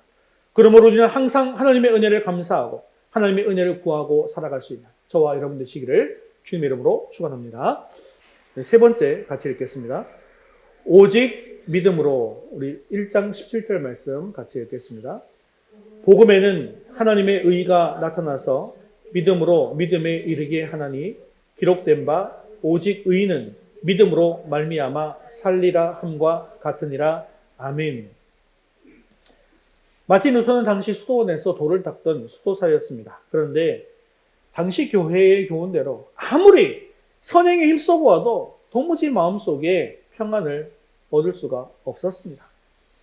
그러므로 우리는 항상 하나님의 은혜를 감사하고 하나님의 은혜를 구하고 살아갈 수 있는 저와 여러분 되시기를 주님의 이름으로 축원합니다. 네, 세 번째 같이 읽겠습니다. 오직 믿음으로 우리 1장 17절 말씀 같이 읽겠습니다. 복음에는 하나님의 의가 나타나서 믿음으로 믿음에 이르게 하나니 기록된 바 오직 의인은 믿음으로 말미암아 살리라 함과 같으니라. 아멘. 마틴 루터는 당시 수도원에서 돌을 닦던 수도사였습니다. 그런데 당시 교회의 교훈대로 아무리 선행에 힘써보아도 도무지 마음속에 평안을 얻을 수가 없었습니다.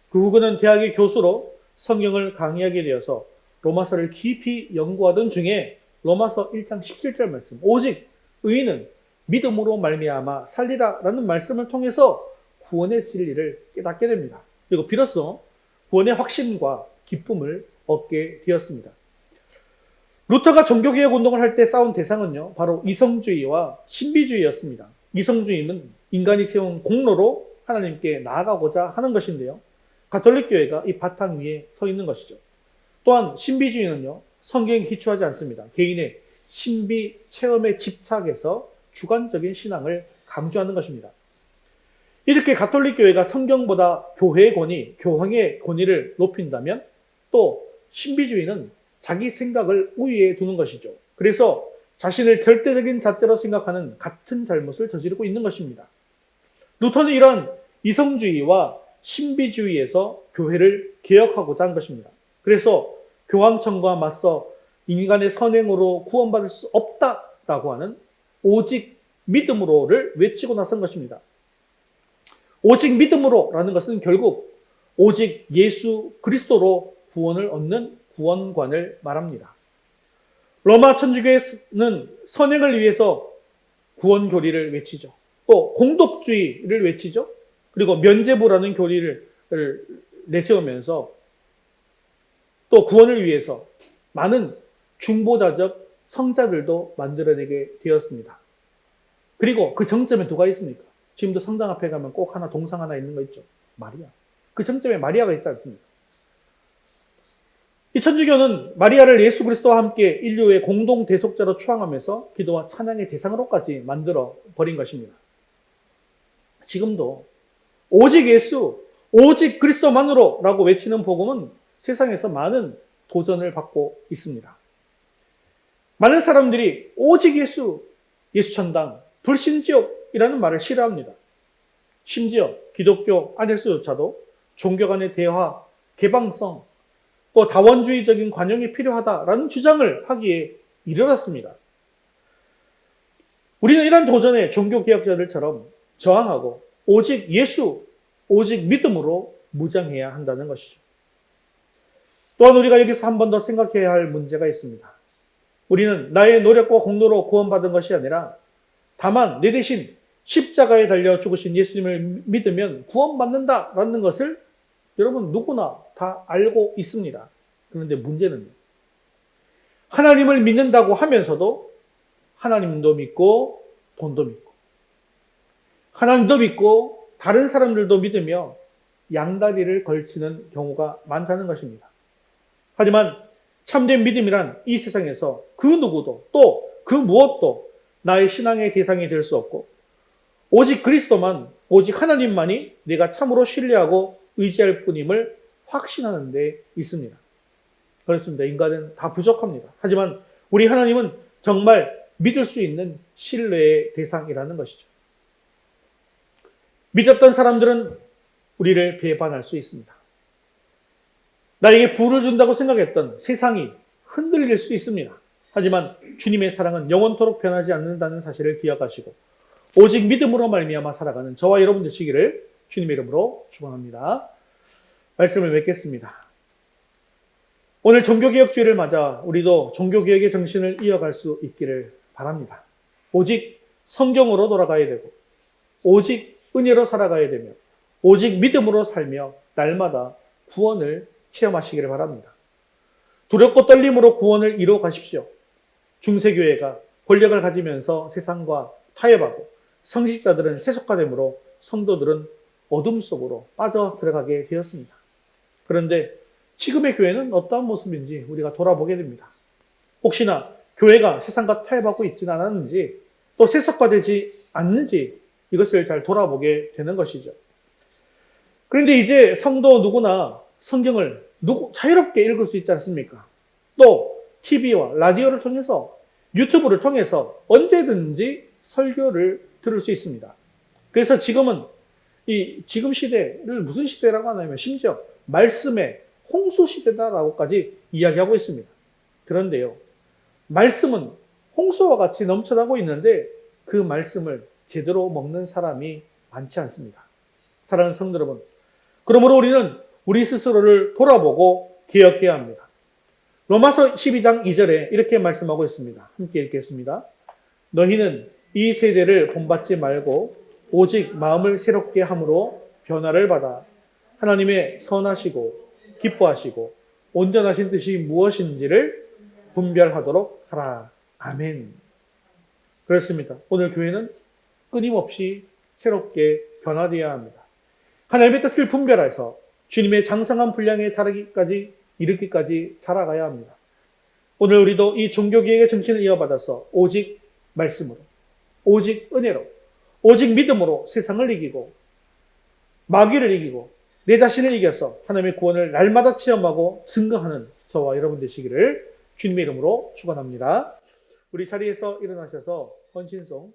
그 후 그는 대학의 교수로 성경을 강의하게 되어서 로마서를 깊이 연구하던 중에 로마서 1장 17절 말씀, 오직 의인은 믿음으로 말미암아 살리라 라는 말씀을 통해서 구원의 진리를 깨닫게 됩니다. 그리고 비로소 구원의 확신과 기쁨을 얻게 되었습니다. 루터가 종교개혁 운동을 할 때 싸운 대상은요, 바로 이성주의와 신비주의였습니다. 이성주의는 인간이 세운 공로로 하나님께 나아가고자 하는 것인데요, 가톨릭 교회가 이 바탕 위에 서 있는 것이죠. 또한 신비주의는요, 성경에 기초하지 않습니다. 개인의 신비 체험에 집착해서 주관적인 신앙을 강조하는 것입니다. 이렇게 가톨릭 교회가 성경보다 교회의 권위, 교황의 권위를 높인다면 또 신비주의는 자기 생각을 우위에 두는 것이죠. 그래서 자신을 절대적인 잣대로 생각하는 같은 잘못을 저지르고 있는 것입니다. 루터는 이런 이성주의와 신비주의에서 교회를 개혁하고자 한 것입니다. 그래서 교황청과 맞서 인간의 선행으로 구원받을 수 없다라고 하는 오직 믿음으로를 외치고 나선 것입니다. 오직 믿음으로라는 것은 결국 오직 예수 그리스도로 구원을 얻는 구원관을 말합니다. 로마 천주교회는 선행을 위해서 구원 교리를 외치죠. 또 공덕주의를 외치죠. 그리고 면죄부라는 교리를 내세우면서 또 구원을 위해서 많은 중보자적 성자들도 만들어내게 되었습니다. 그리고 그 정점에 누가 있습니까? 지금도 성당 앞에 가면 꼭 하나 동상 하나 있는 거 있죠. 마리아. 그 정점에 마리아가 있지 않습니까? 이 천주교는 마리아를 예수 그리스도와 함께 인류의 공동 대속자로 추앙하면서 기도와 찬양의 대상으로까지 만들어 버린 것입니다. 지금도 오직 예수, 오직 그리스도만으로라고 외치는 복음은 세상에서 많은 도전을 받고 있습니다. 많은 사람들이 오직 예수, 예수천당, 불신지옥이라는 말을 싫어합니다. 심지어 기독교 안에서조차도 종교 간의 대화, 개방성, 또 다원주의적인 관용이 필요하다라는 주장을 하기에 이르렀습니다. 우리는 이런 도전에 종교개혁자들처럼 저항하고 오직 예수, 오직 믿음으로 무장해야 한다는 것이죠. 또한 우리가 여기서 한 번 더 생각해야 할 문제가 있습니다. 우리는 나의 노력과 공로로 구원받은 것이 아니라 다만 내 대신 십자가에 달려 죽으신 예수님을 믿으면 구원받는다라는 것을 여러분 누구나 다 알고 있습니다. 그런데 문제는요, 하나님을 믿는다고 하면서도 하나님도 믿고 돈도 믿고 하나님도 믿고 다른 사람들도 믿으며 양다리를 걸치는 경우가 많다는 것입니다. 하지만 참된 믿음이란 이 세상에서 그 누구도 또 그 무엇도 나의 신앙의 대상이 될 수 없고 오직 그리스도만, 오직 하나님만이 내가 참으로 신뢰하고 의지할 뿐임을 확신하는 데 있습니다. 그렇습니다. 인간은 다 부족합니다. 하지만 우리 하나님은 정말 믿을 수 있는 신뢰의 대상이라는 것이죠. 믿었던 사람들은 우리를 배반할 수 있습니다. 나에게 부를 준다고 생각했던 세상이 흔들릴 수 있습니다. 하지만 주님의 사랑은 영원토록 변하지 않는다는 사실을 기억하시고 오직 믿음으로 말미암아 살아가는 저와 여러분 되시기를 주님의 이름으로 축원합니다. 말씀을 맺겠습니다. 오늘 종교개혁주의를 맞아 우리도 종교개혁의 정신을 이어갈 수 있기를 바랍니다. 오직 성경으로 돌아가야 되고 오직 은혜로 살아가야 되며 오직 믿음으로 살며 날마다 구원을 체험하시기를 바랍니다. 두렵고 떨림으로 구원을 이루어 가십시오. 중세교회가 권력을 가지면서 세상과 타협하고 성직자들은 세속화됨으로 성도들은 어둠 속으로 빠져 들어가게 되었습니다. 그런데 지금의 교회는 어떠한 모습인지 우리가 돌아보게 됩니다. 혹시나 교회가 세상과 타협하고 있지는 않았는지 또 세속화되지 않는지 이것을 잘 돌아보게 되는 것이죠. 그런데 이제 성도 누구나 성경을 자유롭게 읽을 수 있지 않습니까? 또 TV와 라디오를 통해서 유튜브를 통해서 언제든지 설교를 들을 수 있습니다. 그래서 지금은 지금 시대를 무슨 시대라고 하냐면 심지어 말씀의 홍수 시대다라고까지 이야기하고 있습니다. 그런데요, 말씀은 홍수와 같이 넘쳐나고 있는데 그 말씀을 제대로 먹는 사람이 많지 않습니다. 사랑하는 성도 여러분, 그러므로 우리는 우리 스스로를 돌아보고 개혁해야 합니다. 로마서 12장 2절에 이렇게 말씀하고 있습니다. 함께 읽겠습니다. 너희는 이 세대를 본받지 말고 오직 마음을 새롭게 함으로 변화를 받아 하나님의 선하시고 기뻐하시고 온전하신 뜻이 무엇인지를 분별하도록 하라. 아멘. 그렇습니다. 오늘 교회는 끊임없이 새롭게 변화되어야 합니다. 하나님의 뜻을 분별해서 주님의 장성한 분량에 이르기까지 자라가야 합니다. 오늘 우리도 이 종교개혁의 정신을 이어받아서 오직 말씀으로, 오직 은혜로, 오직 믿음으로 세상을 이기고 마귀를 이기고 내 자신을 이겨서 하나님의 구원을 날마다 체험하고 증거하는 저와 여러분 되시기를 주님의 이름으로 축원합니다. 우리 자리에서 일어나셔서 헌신송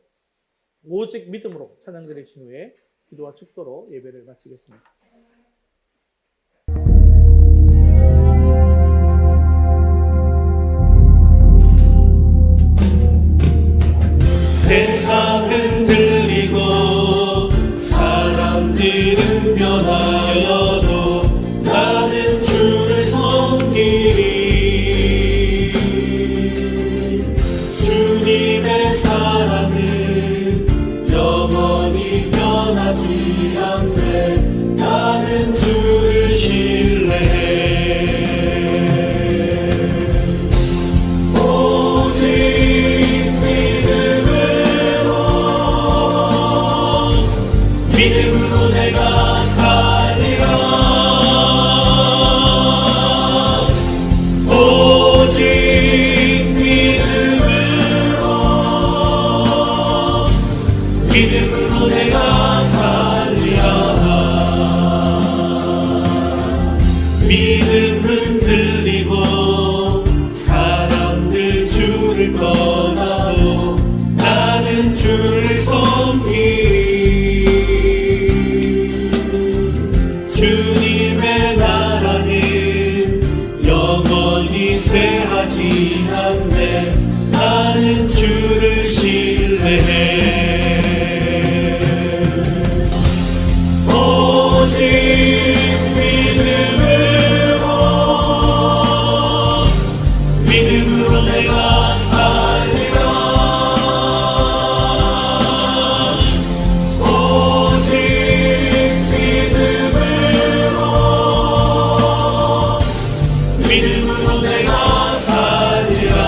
오직 믿음으로 찬양 드리신 후에 기도와 축도로 예배를 마치겠습니다. 세상은 들리고 사람들은 변하여도 나는 주를 섬기리. 주님의 사랑은 영원히 변하지 않네. 나는 주를 신뢰해. 믿음으로 내가 살리라. 오직 믿음으로 내가 살리라. 믿음 흔들리고 사람들 주를 떠나도 나는 주를 섬기리. 주님의 나라는 영원히 쇠하지 않네. 나는 주를 신뢰해. 오직 믿음으로 내가 살리라. 믿음으로 내가 살리라.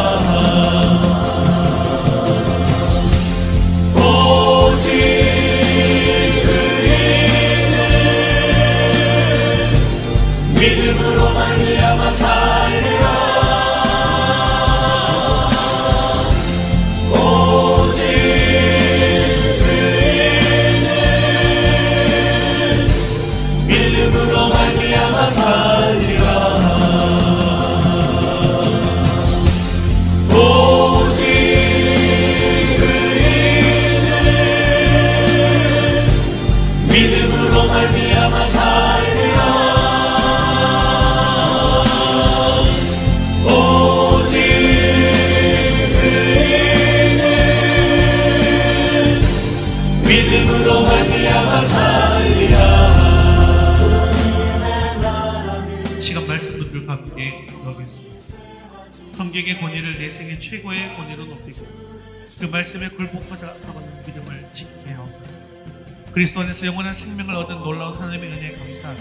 오직 의인은 믿음으로 말미암아 살리라. 오직 의인은 믿음으로 말미암아 살리라. 믿음으로 말미암아 살리라. 오직 의인은 믿음으로 말미암아 살리라. 시간 말씀 분들과 함께 기도하겠습니다. 성경의 권위를 내 생애 최고의 권위로 높이고 그 말씀에 굴복하자 하는 믿음을 지키게 하옵소서. 그리스도 안에서 영원한 생명을 얻은 놀라운 하나님의 은혜에 감사하며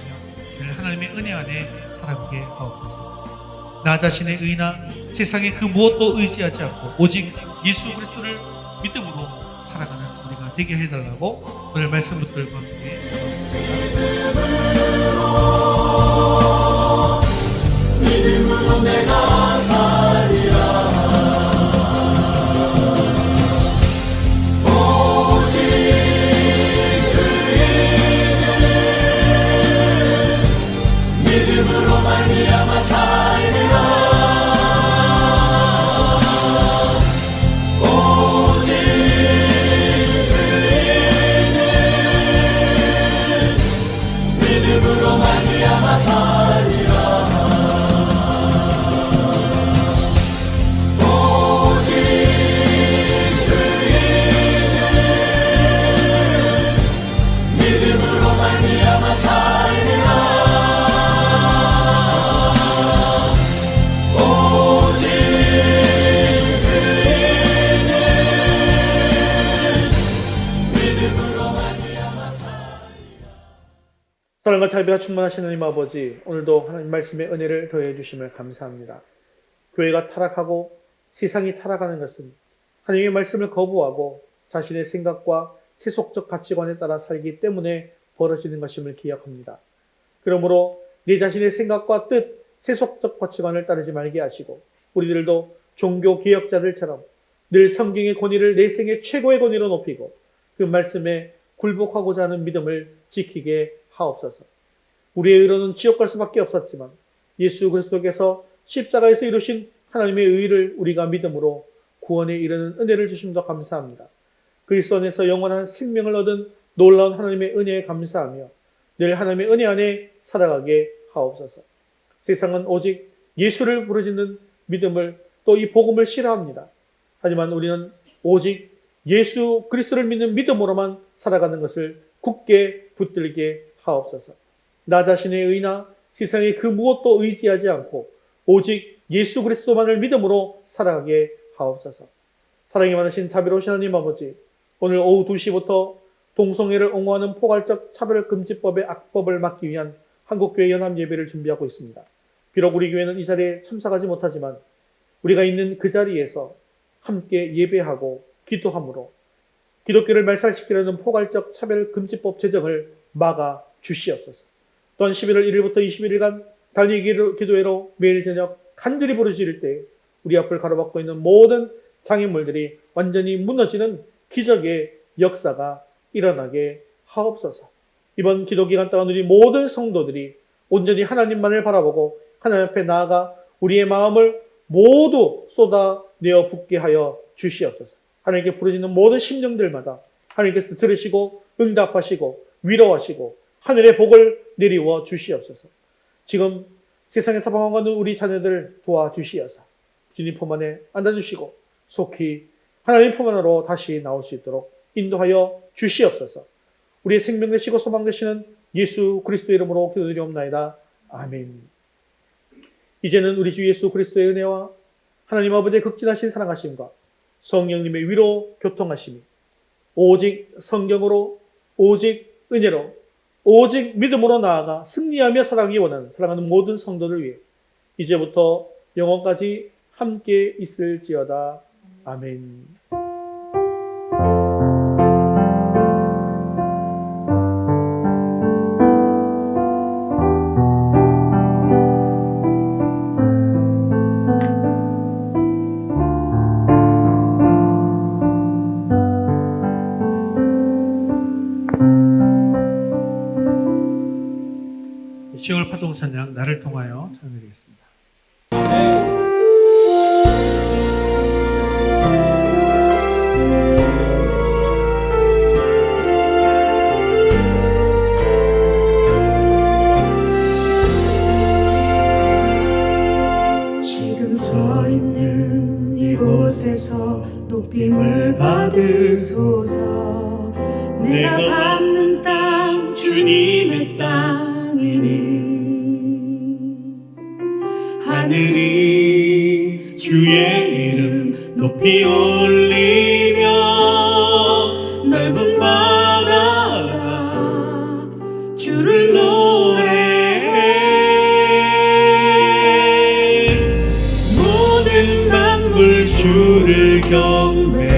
늘 하나님의 은혜 안에 살아가게 하옵소서. 나 자신의 의나 세상의 그 무엇도 의지하지 않고 오직 예수 그리스도를 믿음으로 살아가는 우리가 되게 해달라고 오늘 말씀 분들과 함께 기도하겠습니다. 믿음으로 내가 살리라. 믿음으로 말미암아 살리라. 오직 의인은 믿음으로 사랑과 자비가 충만하신 하나님 아버지, 오늘도 하나님 말씀의 은혜를 더해 주심을 감사합니다. 교회가 타락하고 세상이 타락하는 것은 하나님의 말씀을 거부하고 자신의 생각과 세속적 가치관에 따라 살기 때문에 벌어지는 것임을 기억합니다. 그러므로 내 자신의 생각과 뜻, 세속적 가치관을 따르지 말게 하시고 우리들도 종교 개혁자들처럼 늘 성경의 권위를 내 생의 최고의 권위로 높이고 그 말씀에 굴복하고자 하는 믿음을 지키게 하옵소서. 우리의 의로는 지옥 갈 수밖에 없었지만 예수 그리스도께서 십자가에서 이루신 하나님의 의를 우리가 믿음으로 구원에 이르는 은혜를 주심도 감사합니다. 그리스도 안에서 영원한 생명을 얻은 놀라운 하나님의 은혜에 감사하며 늘 하나님의 은혜 안에 살아가게 하옵소서. 세상은 오직 예수를 부르짖는 믿음을 또 이 복음을 싫어합니다. 하지만 우리는 오직 예수 그리스도를 믿는 믿음으로만 살아가는 것을 굳게 붙들게 하옵소서. 나 자신의 의나 세상의 그 무엇도 의지하지 않고 오직 예수 그리스도만을 믿음으로 살아가게 하옵소서. 사랑이 많으신 자비로우신 하나님 아버지, 오늘 오후 2시부터 동성애를 옹호하는 포괄적 차별금지법의 악법을 막기 위한 한국교회 연합 예배를 준비하고 있습니다. 비록 우리 교회는 이 자리에 참석하지 못하지만 우리가 있는 그 자리에서 함께 예배하고 기도함으로 기독교를 말살시키려는 포괄적 차별금지법 제정을 막아 주시옵소서. 또한 11월 1일부터 21일간 단위 기도회로 매일 저녁 간절히 부르짖을 때 우리 앞을 가로막고 있는 모든 장애물들이 완전히 무너지는 기적의 역사가 일어나게 하옵소서. 이번 기도기간 동안 우리 모든 성도들이 온전히 하나님만을 바라보고 하나님 앞에 나아가 우리의 마음을 모두 쏟아내어 붓게 하여 주시옵소서. 하나님께 부르짖는 모든 심령들마다 하나님께서 들으시고 응답하시고 위로하시고 하늘의 복을 내리워 주시옵소서. 지금 세상에서 방황하는 우리 자녀들 도와주시어서 주님 품 안에 안아주시고 속히 하나님 품 안으로 다시 나올 수 있도록 인도하여 주시옵소서. 우리의 생명 되시고 소망 되시는 예수 그리스도의 이름으로 기도드리옵나이다. 아멘. 이제는 우리 주 예수 그리스도의 은혜와 하나님 아버지의 극진하신 사랑하심과 성령님의 위로 교통하심이 오직 성경으로 오직 은혜로 오직 믿음으로 나아가 승리하며 살아가기 원하는 사랑하는 모든 성도를 위해 이제부터 영원까지 함께 있을지어다. 아멘. 시월 파동 찬양 나를 통하여 찬양드리겠습니다. 지금 서 있는 이곳에서 높임을 받으소서. 내가 밟는 땅 주님의 땅이니 하늘이 주의 이름 높이 올리며 넓은 바다가 주를 노래해. 모든 만물 주를 경배해.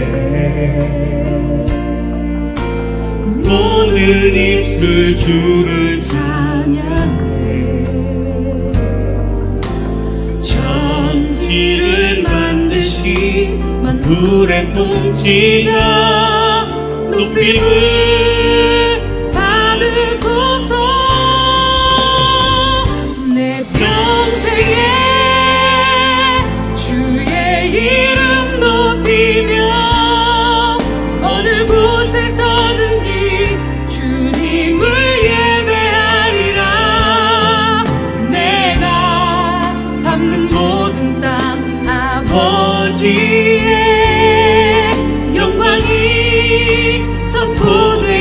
모든 입술 주를 찬양해. 천지를 만드신 만물의 통치자 높임을 받으소서. 내 평생에 주의 이름 높이며 어느 곳에서든지 주님을 예배하리라. 내가 밟는 모든 땅 아버지의 영광이 선포되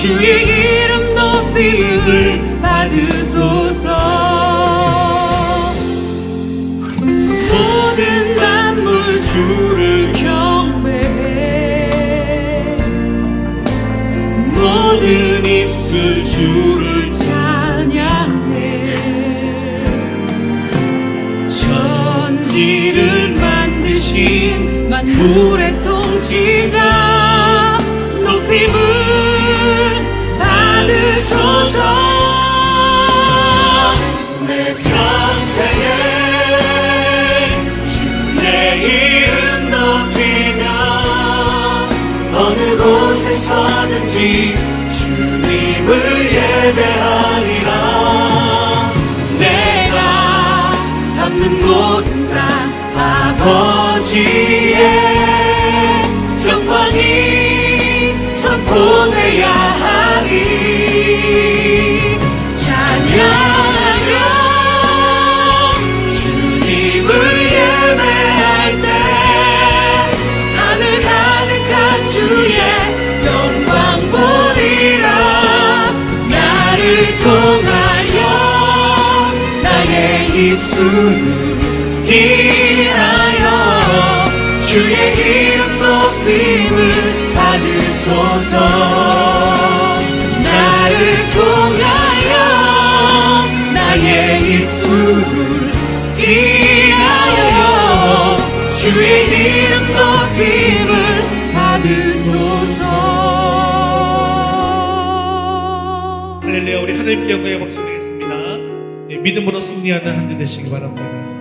주의 이름 높임을 받으소서. 모든 만물 주를 경배해. 모든 입술 주를 찬양해. 천지를 만드신 만물의 통치자 높임을 받으소서. 내 평생에 주의 이름 높이며 어느 곳에 서든지 주님을 예배하리라. 내가 밟는 모든 땅 아버지의 영광이 선포되어야 하리. 찬양하며 주님을 예배할 때 하늘 가득한 주의 영광 보리라. 나를 통하여 나의 입술을 인하여 주의 이름 높임을 받으소서. 나를 통하여 나의 입술을 인하여 주의 이름 높임을 받으소서. 할렐루야. 우리 하나님께 영광의 박수 드리겠습니다. 믿음으로 승리하는 한 주 되시기 바랍니다.